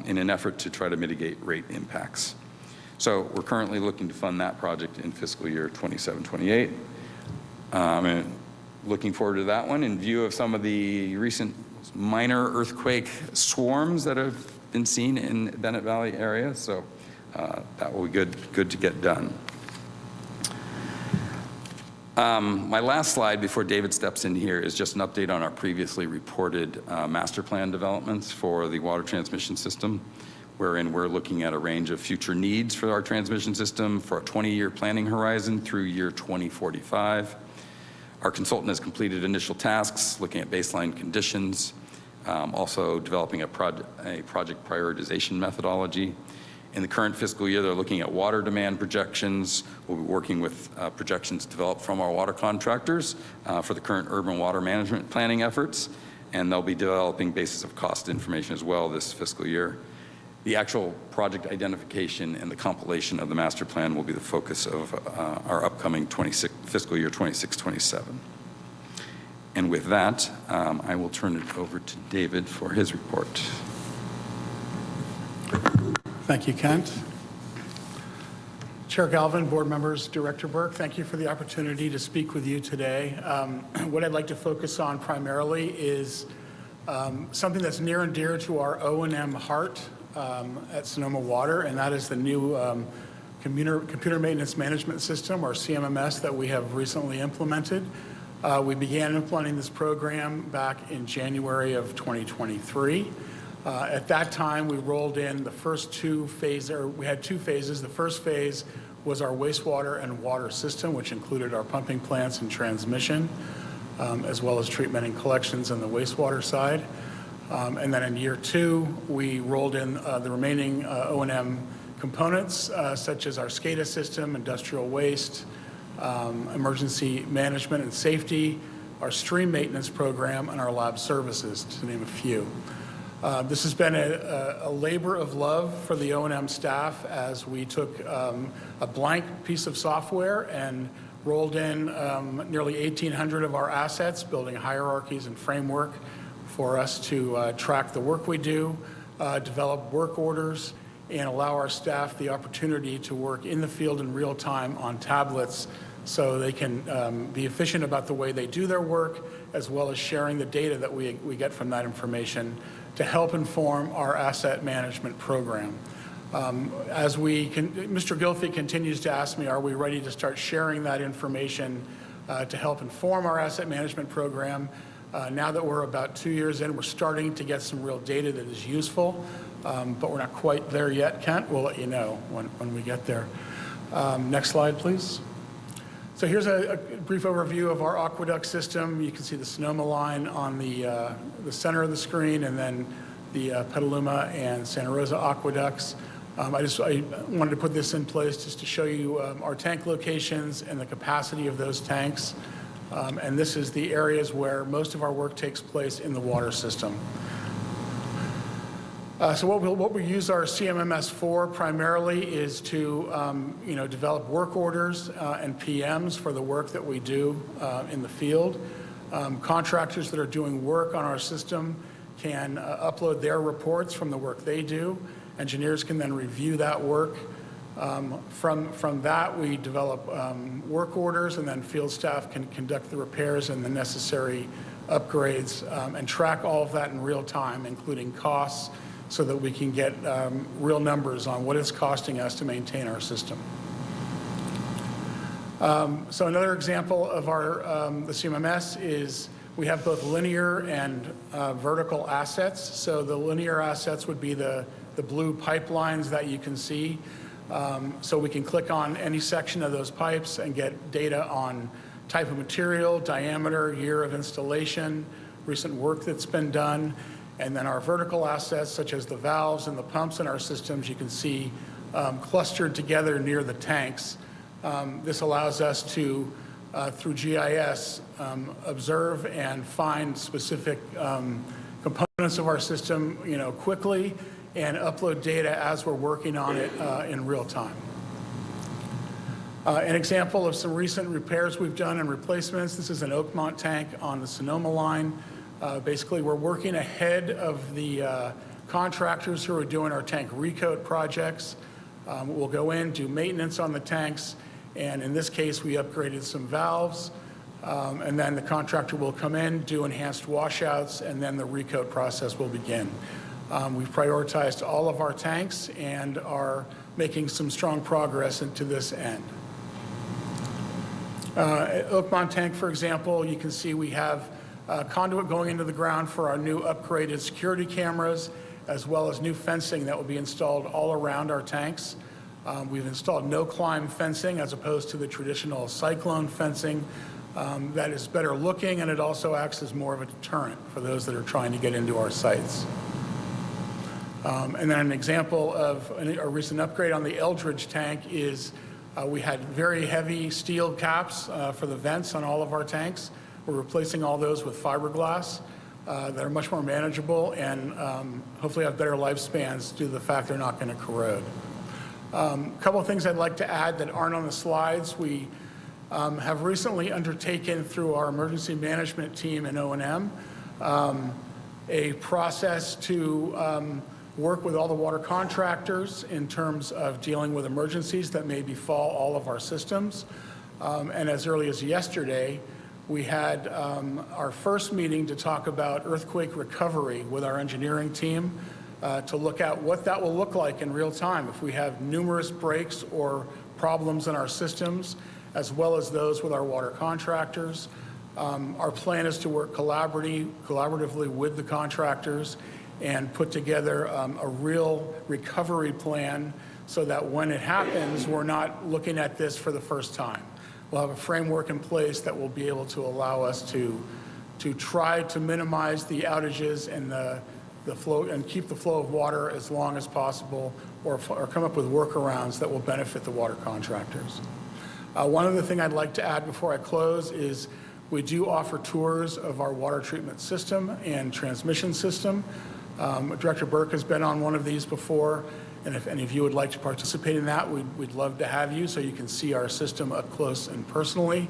in an effort to try to mitigate rate impacts. So we're currently looking to fund that project in fiscal year 27-28. And looking forward to that one in view of some of the recent minor earthquake swarms that have been seen in Bennett Valley area. So that will be good to get done. My last slide before David steps in here is just an update on our previously reported master plan developments for the water transmission system, wherein we're looking at a range of future needs for our transmission system for a 20-year planning horizon through year 2045. Our consultant has completed initial tasks, looking at baseline conditions, also developing a project prioritization methodology, In the current fiscal year, they're looking at water demand projections. We'll be working with projections developed from our water contractors for the current urban water management planning efforts, and they'll be developing basis of cost information as well this fiscal year. The actual project identification and the compilation of the master plan will be the focus of our upcoming fiscal year 26-27. And with that, I will turn it over to David for his report. Thank you, Kent. Chair Galvin, board members, Director Burke, thank you for the opportunity to speak with you today. What I'd like to focus on primarily is something that's near and dear to our O&M heart at Sonoma Water, and that is the new Computer Maintenance Management System, or CMMS, that we have recently implemented. We began implementing this program back in January of 2023. At that time, we rolled in the first two phases, or we had two phases. The first phase was our wastewater and water system, which included our pumping plants and transmission, as well as treatment and collections on the wastewater side. And then in year two, we rolled in the remaining O&M components, such as our SCADA system, industrial waste, emergency management and safety, our stream maintenance program, and our lab services, to name a few. This has been a labor of love for the O&M staff, as we took a blank piece of software and rolled in nearly 1,800 of our assets, building hierarchies and framework for us to track the work we do, develop work orders, and allow our staff the opportunity to work in the field in real time on tablets, so they can be efficient about the way they do their work, as well as sharing the data that we get from that information to help inform our asset management program. Mr. Gilfie continues to ask me, are we ready to start sharing that information to help inform our asset management program? Now that we're about 2 years in, we're starting to get some real data that is useful, but we're not quite there yet, Kent. We'll let you know when we get there. Next slide, please. So here's a brief overview of our aqueduct system. You can see the Sonoma line on the center of the screen, and then the Petaluma and Santa Rosa aqueducts. I wanted to put this in place just to show you our tank locations and the capacity of those tanks. And this is the areas where most of our work takes place in the water system. So what we use our CMMS for primarily is to develop work orders and PMs for the work that we do in the field. Contractors that are doing work on our system can upload their reports from the work they do. Engineers can then review that work. From that, we develop work orders, and then field staff can conduct the repairs and the necessary upgrades and track all of that in real time, including costs, so that we can get real numbers on what it's costing us to maintain our system. So another example of the CMMS is we have both linear and vertical assets. So the linear assets would be the blue pipelines that you can see. So we can click on any section of those pipes and get data on type of material, diameter, year of installation, recent work that's been done. And then our vertical assets, such as the valves and the pumps in our systems, you can see clustered together near the tanks. This allows us to, through GIS, observe and find specific components of our system, quickly, and upload data as we're working on it in real time. An example of some recent repairs we've done and replacements. This is an Oakmont tank on the Sonoma line. Basically, we're working ahead of the contractors who are doing our tank recoat projects. We'll go in, do maintenance on the tanks, and in this case, we upgraded some valves, and then the contractor will come in, do enhanced washouts, and then the recoat process will begin. We've prioritized all of our tanks and are making some strong progress into this end. At Oakmont tank, for example, you can see we have conduit going into the ground for our new upgraded security cameras, as well as new fencing that will be installed all around our tanks. We've installed no-climb fencing as opposed to the traditional cyclone fencing. That is better looking, and it also acts as more of a deterrent for those that are trying to get into our sites. And then an example of a recent upgrade on the Eldridge tank is we had very heavy steel caps for the vents on all of our tanks. We're replacing all those with fiberglass that are much more manageable and hopefully have better lifespans due to the fact they're not going to corrode. A couple of things I'd like to add that aren't on the slides. We have recently undertaken through our emergency management team in O&M a process to work with all the water contractors in terms of dealing with emergencies that may befall all of our systems. And as early as yesterday, we had our first meeting to talk about earthquake recovery with our engineering team to look at what that will look like in real time if we have numerous breaks or problems in our systems, as well as those with our water contractors. Our plan is to work collaboratively with the contractors and put together a real recovery plan so that when it happens, we're not looking at this for the first time. We'll have a framework in place that will be able to allow us to try to minimize the outages and the flow and keep the flow of water as long as possible, or come up with workarounds that will benefit the water contractors. One other thing I'd like to add before I close is we do offer tours of our water treatment system and transmission system. Director Burke has been on one of these before, and if any of you would like to participate in that, we'd love to have you so you can see our system up close and personally.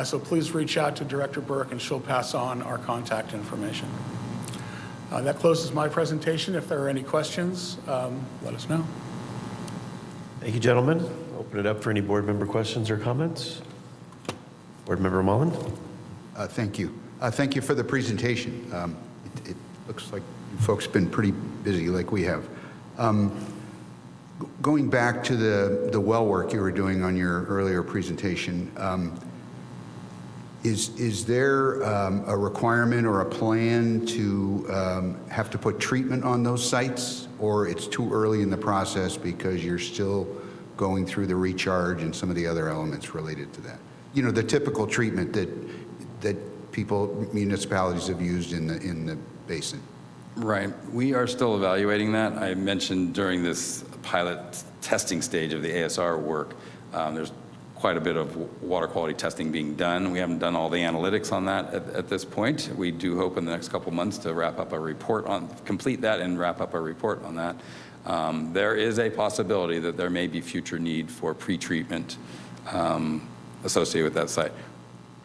So please reach out to Director Burke and she'll pass on our contact information. That closes my presentation. If there are any questions, let us know. Thank you, gentlemen. Open it up for any board member questions or comments. Board Member Mullen. Thank you. Thank you for the presentation. It looks like you folks have been pretty busy like we have. Going back to the well work you were doing on your earlier presentation, is there a requirement or a plan to have to put treatment on those sites, or it's too early in the process because you're still going through the recharge and some of the other elements related to that? You know, the typical treatment that municipalities have used in the basin. Right. We are still evaluating that. I mentioned during this pilot testing stage of the ASR work, there's quite a bit of water quality testing being done. We haven't done all the analytics on that at this point. We do hope in the next couple months to complete that and wrap up a report on that. There is a possibility that there may be future need for pretreatment associated with that site.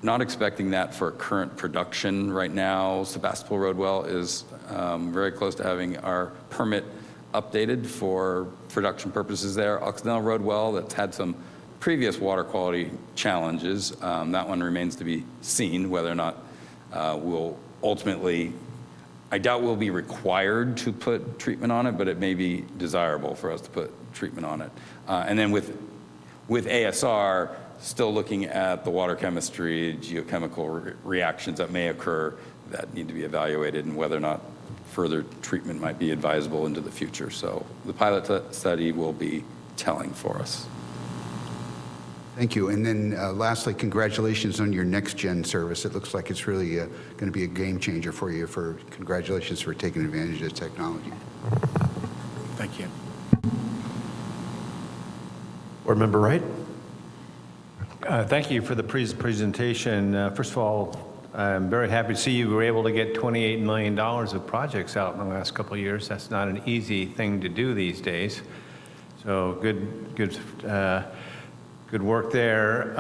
Not expecting that for current production right now. Sebastopol Road well is very close to having our permit updated for production purposes there. Occidental Road well that's had some previous water quality challenges. That one remains to be seen whether or not we'll ultimately, I doubt we'll be required to put treatment on it, but it may be desirable for us to put treatment on it. And then with ASR, still looking at the water chemistry, geochemical reactions that may occur that need to be evaluated and whether or not further treatment might be advisable into the future. So the pilot study will be telling for us. Thank you. And then lastly, congratulations on your next-gen service. It looks like it's really going to be a game changer for you. Congratulations for taking advantage of this technology. Thank you. Board Member Wright. Thank you for the presentation. First of all, I'm very happy to see you were able to get $28 million of projects out in the last couple of years. That's not an easy thing to do these days. So good work there.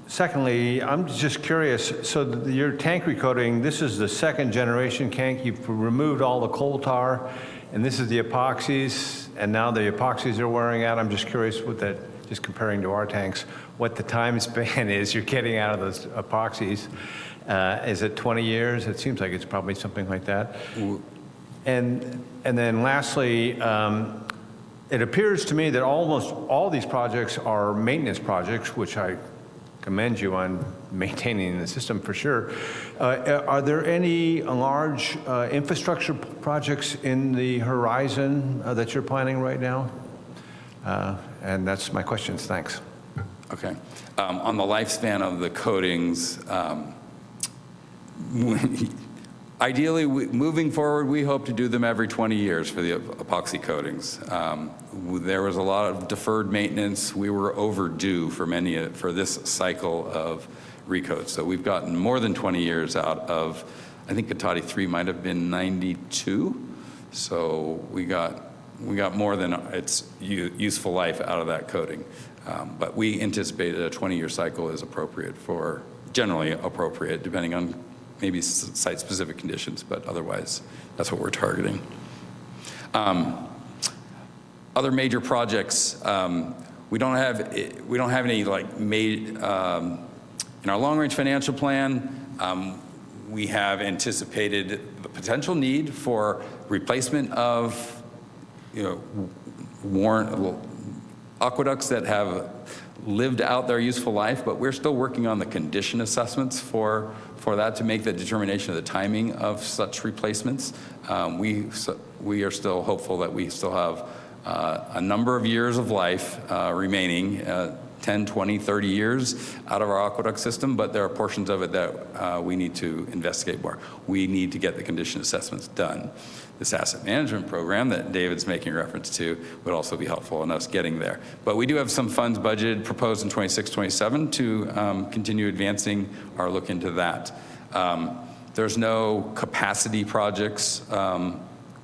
Secondly, I'm just curious, so your tank recoating, this is the second generation tank. You've removed all the coal tar, and this is the epoxies, and now the epoxies are wearing out. I'm just curious with that, just comparing to our tanks, what the time span is you're getting out of those epoxies. Is it 20 years? It seems like it's probably something like that. And then lastly, it appears to me that almost all these projects are maintenance projects, which I commend you on maintaining the system for sure. Are there any large infrastructure projects in the horizon that you're planning right now? And that's my questions. Thanks. Okay. On the lifespan of the coatings, Ideally, moving forward, we hope to do them every 20 years for the epoxy coatings. There was a lot of deferred maintenance. We were overdue for this cycle of recoats. So we've gotten more than 20 years out of, I think Cotati 3 might have been 92. So we got more than its useful life out of that coating. But we anticipate a 20-year cycle is generally appropriate, depending on maybe site-specific conditions, but otherwise, that's what we're targeting. Other major projects, we don't have any like made, in our long-range financial plan, we have anticipated the potential need for replacement of, worn aqueducts that have lived out their useful life, but we're still working on the condition assessments for that to make the determination of the timing of such replacements. We are still hopeful that we still have a number of years of life remaining, 10, 20, 30 years out of our aqueduct system, but there are portions of it that we need to investigate more. We need to get the condition assessments done. This asset management program that David's making reference to would also be helpful in us getting there. But we do have some funds budgeted, proposed in 26, 27 to continue advancing our look into that. There's no capacity projects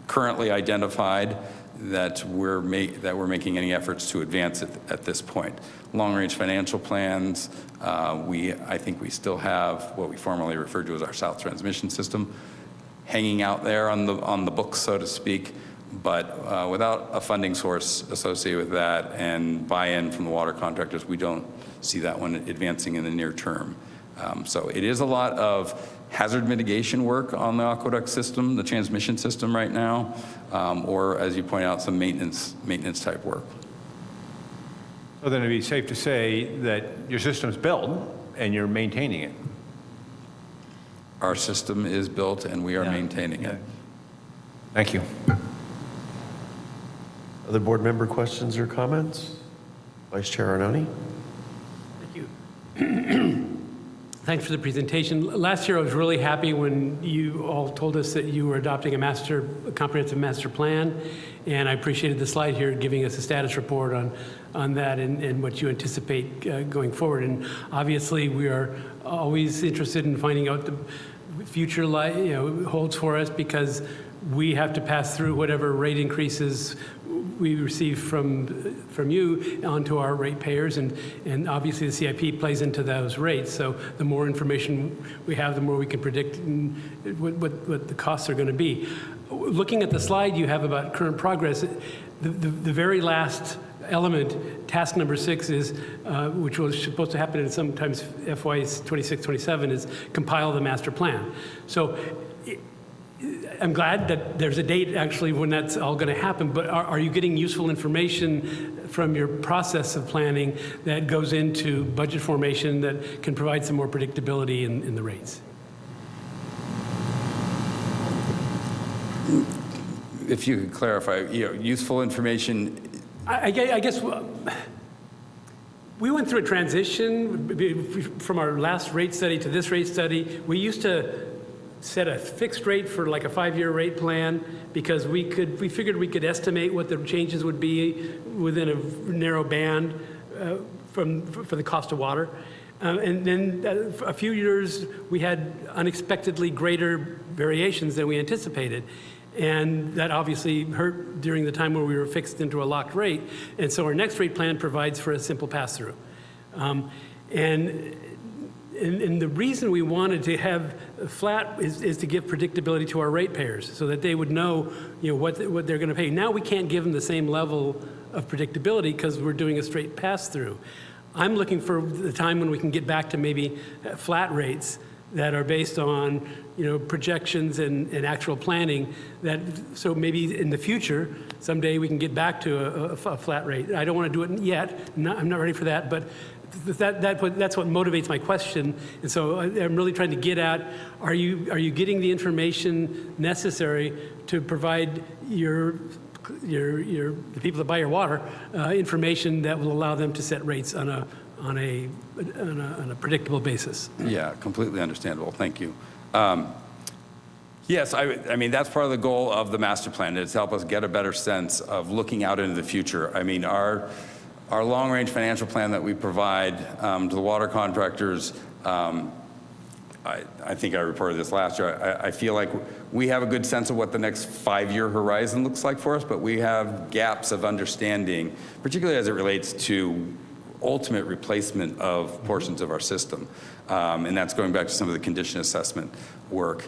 currently identified that we're making any efforts to advance at this point. Long-range financial plans, I think we still have what we formerly referred to as our South Transmission System hanging out there on the books, so to speak, but without a funding source associated with that and buy-in from the water contractors, we don't see that one advancing in the near term. So it is a lot of hazard mitigation work on the aqueduct system, the transmission system right now, or as you point out, some maintenance type work. So then it'd be safe to say that your system's built and you're maintaining it. Our system is built and we are maintaining it. Thank you. Other board member questions or comments? Vice Chair Arnone? Thank you. Thanks for the presentation. Last year, I was really happy when you all told us that you were adopting a comprehensive master plan, and I appreciated the slide here giving us a status report on that and what you anticipate going forward. And obviously, we are always interested in finding out the future holds for us, because we have to pass through whatever rate increases we receive from you onto our ratepayers, and obviously the CIP plays into those rates. So the more information we have, the more we can predict what the costs are going to be. Looking at the slide you have about current progress, the very last element, task number 6, is which was supposed to happen in sometimes FY 26, 27, is compile the master plan. So I'm glad that there's a date actually when that's all going to happen, but are you getting useful information from your process of planning that goes into budget formation that can provide some more predictability in the rates? If you could clarify, useful information. I guess we went through a transition from our last rate study to this rate study. We used to set a fixed rate for like a 5-year rate plan because we figured we could estimate what the changes would be within a narrow band for the cost of water. And then a few years we had unexpectedly greater variations than we anticipated. And that obviously hurt during the time where we were fixed into a locked rate. And so our next rate plan provides for a simple pass-through. And the reason we wanted to have flat is to give predictability to our ratepayers so that they would know, what they're going to pay. Now we can't give them the same level of predictability because we're doing a straight pass-through. I'm looking for the time when we can get back to maybe flat rates that are based on, projections and actual planning. So maybe in the future, someday we can get back to a flat rate. I don't want to do it yet. I'm not ready for that, but that's what motivates my question. And so I'm really trying to get at, are you getting the information necessary to provide the people that buy your water information that will allow them to set rates on a predictable basis? Yeah, completely understandable. Thank you. Yes, I mean, that's part of the goal of the master plan, is to help us get a better sense of looking out into the future. I mean, our long-range financial plan that we provide to the water contractors, I think I reported this last year, I feel like we have a good sense of what the next 5-year horizon looks like for us, but we have gaps of understanding, particularly as it relates to ultimate replacement of portions of our system. And that's going back to some of the condition assessment work.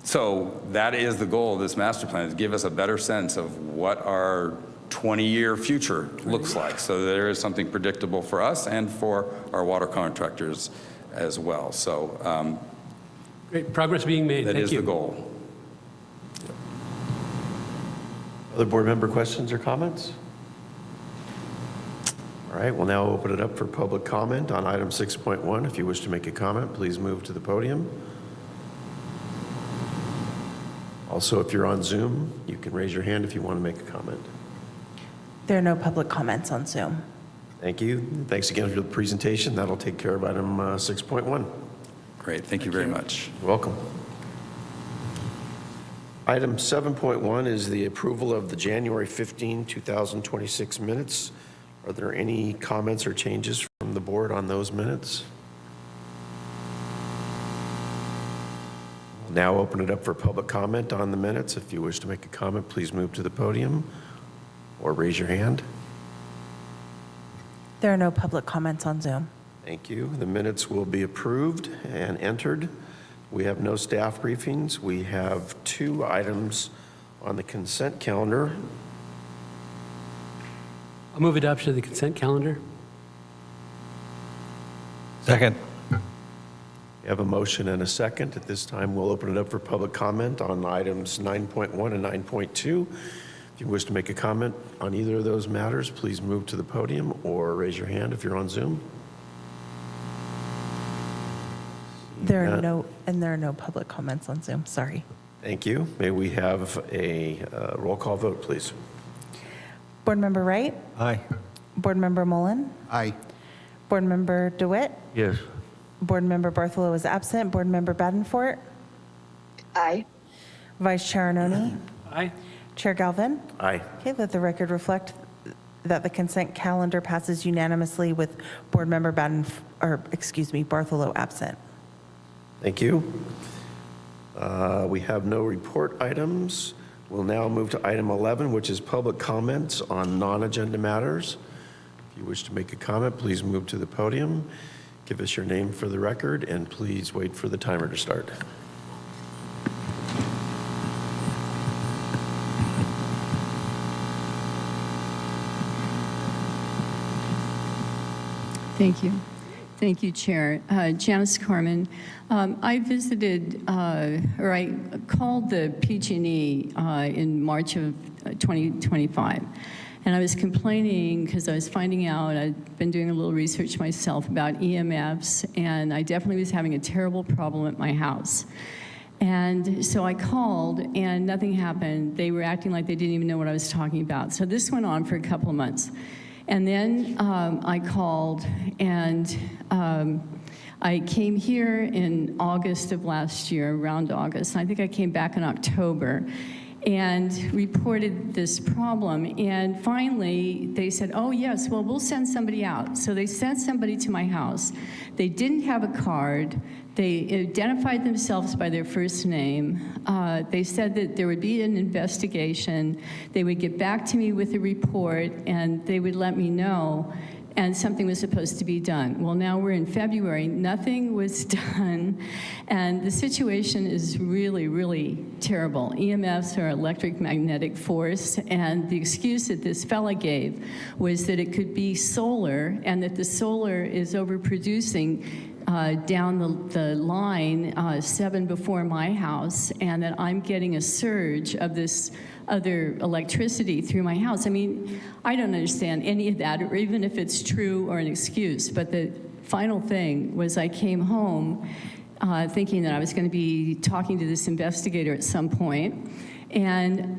So that is the goal of this master plan, is give us a better sense of what our 20-year future looks like, so there is something predictable for us and for our water contractors as well. So Great progress being made. that Thank is you. the goal. Other board member questions or comments? All right, we'll now open it up for public comment on item 6.1. If you wish to make a comment, please move to the podium. Also, if you're on Zoom, you can raise your hand if you want to make a comment. There are no public comments on Zoom. Thank you. Thanks again for the presentation. That'll take care of item 6.1. Great, thank you very much. You're welcome. Item 7.1 is the approval of the January 15, 2026 minutes. Are there any comments or changes from the board on those minutes? We'll now open it up for public comment on the minutes. If you wish to make a comment, please move to the podium or raise your hand. There are no public comments on Zoom. Thank you. The minutes will be approved and entered. We have no staff briefings. We have 2 items on the consent calendar. I'll move adoption of the consent calendar. Second. We have a motion and a second. At this time, we'll open it up for public comment on items 9.1 and 9.2. If you wish to make a comment on either of those matters, please move to the podium or raise your hand if you're on Zoom. There are no public comments on Zoom. Sorry. Thank you. May we have a roll call vote, please? Board Member Wright? Aye. Board Member Mullen? Aye. Board Member DeWitt? Yes. Board Member Bartholow is absent. Board Member Badenfort? Aye. Vice Chair Arnone? Aye. Chair Galvin? Aye. Okay, let the record reflect that the consent calendar passes unanimously with Board Member Bartholow absent. Thank you. We have no report items. We'll now move to item 11, which is public comments on non-agenda matters. If you wish to make a comment, please move to the podium. Give us your name for the record, and please wait for the timer to start. Thank you. Thank you, Chair. Janice Carmen. I visited, or I called the PG&E in March of 2025. And I was complaining because I was finding out, I'd been doing a little research myself about EMFs, and I definitely was having a terrible problem at my house. And so I called, and nothing happened. They were acting like they didn't even know what I was talking about. So this went on for a couple of months. And then I called, and I came here in August of last year, around August. I think I came back in October and reported this problem. And finally, they said, oh, yes, well, we'll send somebody out. So they sent somebody to my house. They didn't have a card. They identified themselves by their first name. They said that there would be an investigation. They would get back to me with a report, and they would let me know, and something was supposed to be done. Well, now we're in February. Nothing was done, and the situation is really, really terrible. EMFs are electric magnetic force, and the excuse that this fella gave was that it could be solar, and that the solar is overproducing down the line 7 before my house, and that I'm getting a surge of this other electricity through my house. I mean, I don't understand any of that, or even if it's true or an excuse. But the final thing was I came home thinking that I was going to be talking to this investigator at some point, and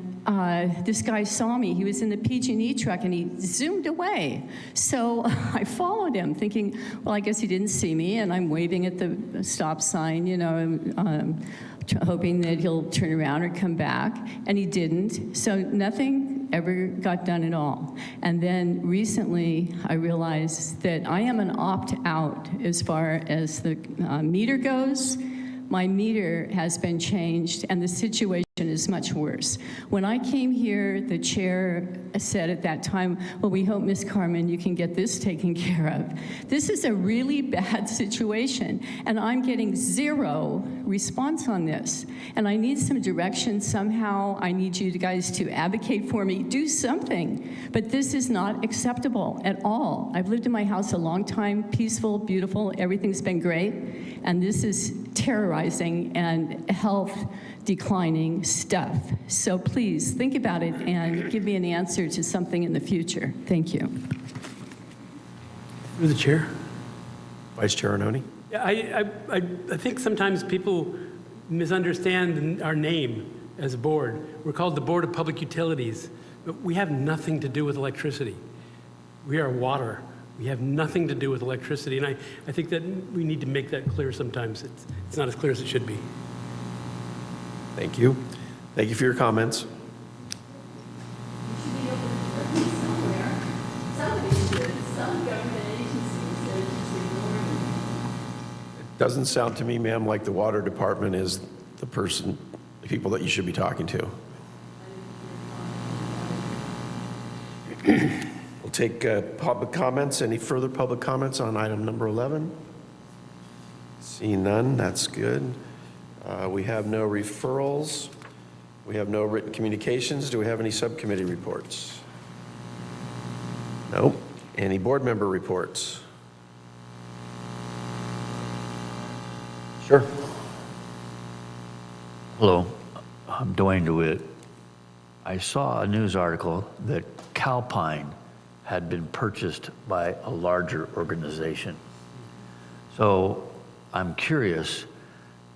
this guy saw me. He was in the PG&E truck, and he zoomed away. So I followed him, thinking, well, I guess he didn't see me, and I'm waving at the stop sign, you know. hoping that he'll turn around or come back, and he didn't. So nothing ever got done at all. And then recently, I realized that I am an opt-out as far as the meter goes. My meter has been changed, and the situation is much worse. When I came here, the chair said at that time, well, we hope, Ms. Carmen, you can get this taken care of. This is a really bad situation, and I'm getting zero response on this. And I need some direction somehow. I need you guys to advocate for me. Do something. But this is not acceptable at all. I've lived in my house a long time, peaceful, beautiful, everything's been great, and this is terrorizing and health declining stuff. So please think about it and give me an answer to something in the future. Thank you. Through the chair. Vice Chair Arnone? Yeah, I think sometimes people misunderstand our name as a board. We're called the Board of Public Utilities, but we have nothing to do with electricity. We are water. We have nothing to do with electricity, and I think that we need to make that clear sometimes. It's not as clear as it should be. Thank you. Thank you for your comments. It doesn't sound to me, ma'am, like the water department is the people that you should be talking to. We'll take public comments. Any further public comments on item number 11? Seeing none, that's good. We have no referrals. We have no written communications. Do we have any subcommittee reports? Nope. Any board member reports? Sure. Hello, I'm Dwayne DeWitt. I saw a news article that Calpine had been purchased by a larger organization. So I'm curious,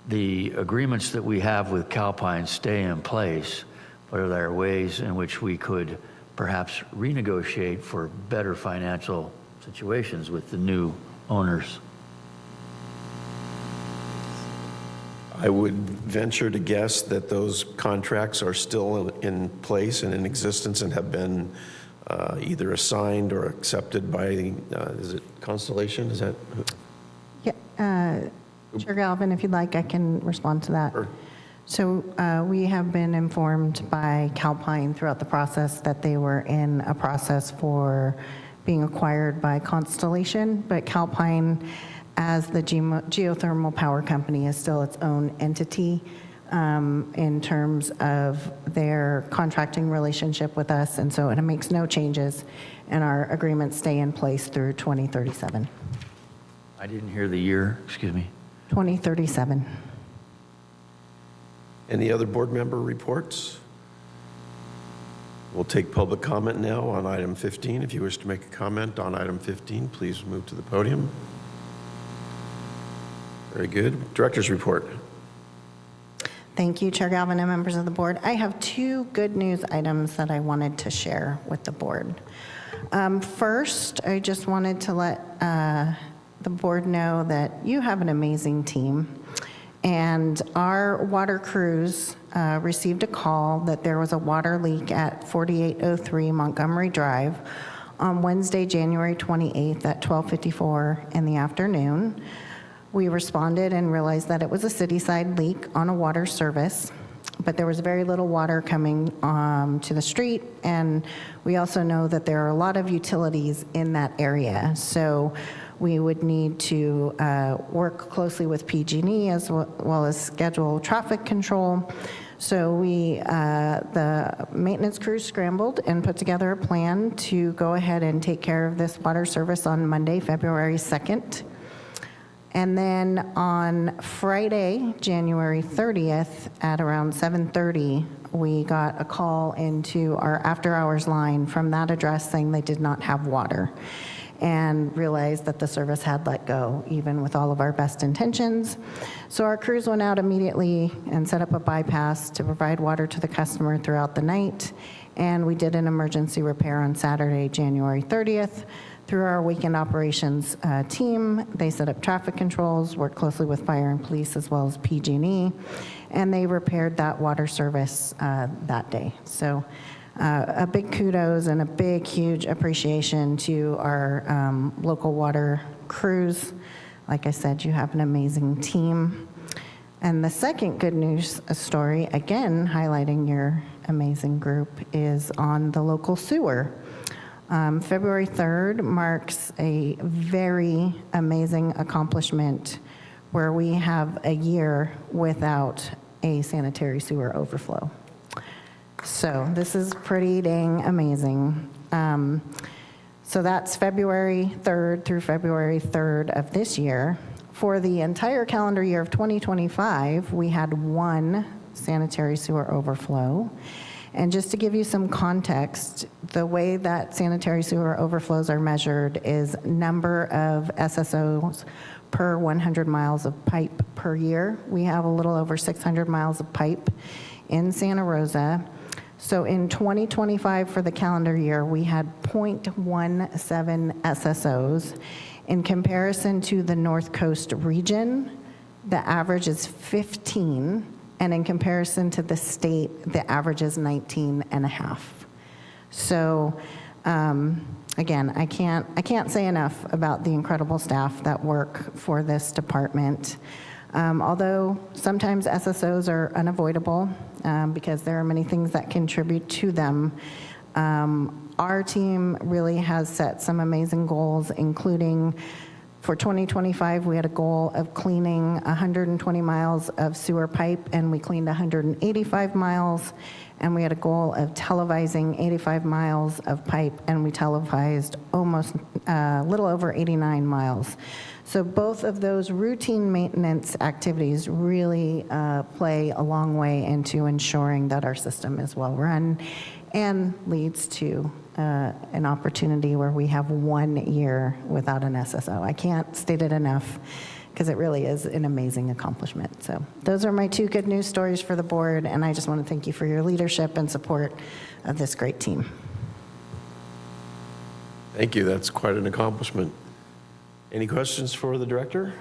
the agreements that we have with Calpine stay in place, but are there ways in which we could perhaps renegotiate for better financial situations with the new owners? I would venture to guess that those contracts are still in place and in existence and have been either assigned or accepted by, is it Constellation? Is that? Yeah, Chair Galvin, if you'd like, I can respond to that. Sure. So we have been informed by Calpine throughout the process that they were in a process for being acquired by Constellation, but Calpine, as the geothermal power company, is still its own entity in terms of their contracting relationship with us, and so it makes no changes, and our agreements stay in place through 2037. I didn't hear the year, excuse me. 2037. Any other board member reports? We'll take public comment now on item 15. If you wish to make a comment on item 15, please move to the podium. Very good. Director's report. Thank you, Chair Galvin and members of the board. I have two good news items that I wanted to share with the board. First, I just wanted to let the board know that you have an amazing team. And our water crews received a call that there was a water leak at 4803 Montgomery Drive on Wednesday, January 28th at 12:54 in the afternoon. We responded and realized that it was a city-side leak on a water service, but there was very little water coming to the street, and we also know that there are a lot of utilities in that area. So we would need to work closely with PG&E as well as schedule traffic control. So the maintenance crew scrambled and put together a plan to go ahead and take care of this water service on Monday, February 2nd. And then on Friday, January 30th at around 7:30, we got a call into our after-hours line from that address saying they did not have water, and realized that the service had let go, even with all of our best intentions. So our crews went out immediately and set up a bypass to provide water to the customer throughout the night, and we did an emergency repair on Saturday, January 30th. Through our weekend operations team, they set up traffic controls, worked closely with fire and police as well as PG&E, and they repaired that water service that day. So a big kudos and a big, huge appreciation to our local water crews. Like I said, you have an amazing team. And the second good news story, again highlighting your amazing group, is on the local sewer. February 3rd marks a very amazing accomplishment where we have a year without a sanitary sewer overflow. So this is pretty dang amazing. So that's February 3rd through February 3rd of this year. For the entire calendar year of 2025, we had one sanitary sewer overflow. And just to give you some context, the way that sanitary sewer overflows are measured is number of SSOs per 100 miles of pipe per year. We have a little over 600 miles of pipe in Santa Rosa. So in 2025 for the calendar year, we had 0.17 SSOs. In comparison to the North Coast region, the average is 15, and in comparison to the state, the average is 19 and a half. So again, I can't say enough about the incredible staff that work for this department. Although sometimes SSOs are unavoidable because there are many things that contribute to them, our team really has set some amazing goals, including for 2025, we had a goal of cleaning 120 miles of sewer pipe, and we cleaned 185 miles. And we had a goal of televising 85 miles of pipe, and we televised almost a little over 89 miles. So both of those routine maintenance activities really play a long way into ensuring that our system is well run and leads to an opportunity where we have 1 year without an SSO. I can't state it enough because it really is an amazing accomplishment. So those are my two good news stories for the board, and I just want to thank you for your leadership and support of this great team. Thank you. That's quite an accomplishment. Any questions for the director?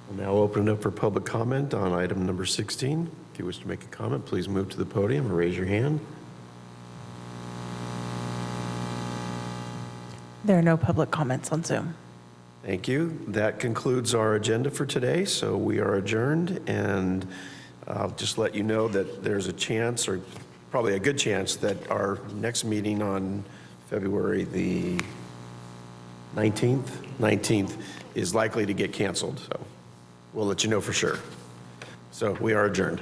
We'll now open it up for public comment on item number 16. If you wish to make a comment, please move to the podium or raise your hand. There are no public comments on Zoom. Thank you. That concludes our agenda for today, so we are adjourned, and I'll just let you know that there's a chance, or probably a good chance, that our next meeting on February the 19th is likely to get canceled, so we'll let you know for sure. So we are adjourned.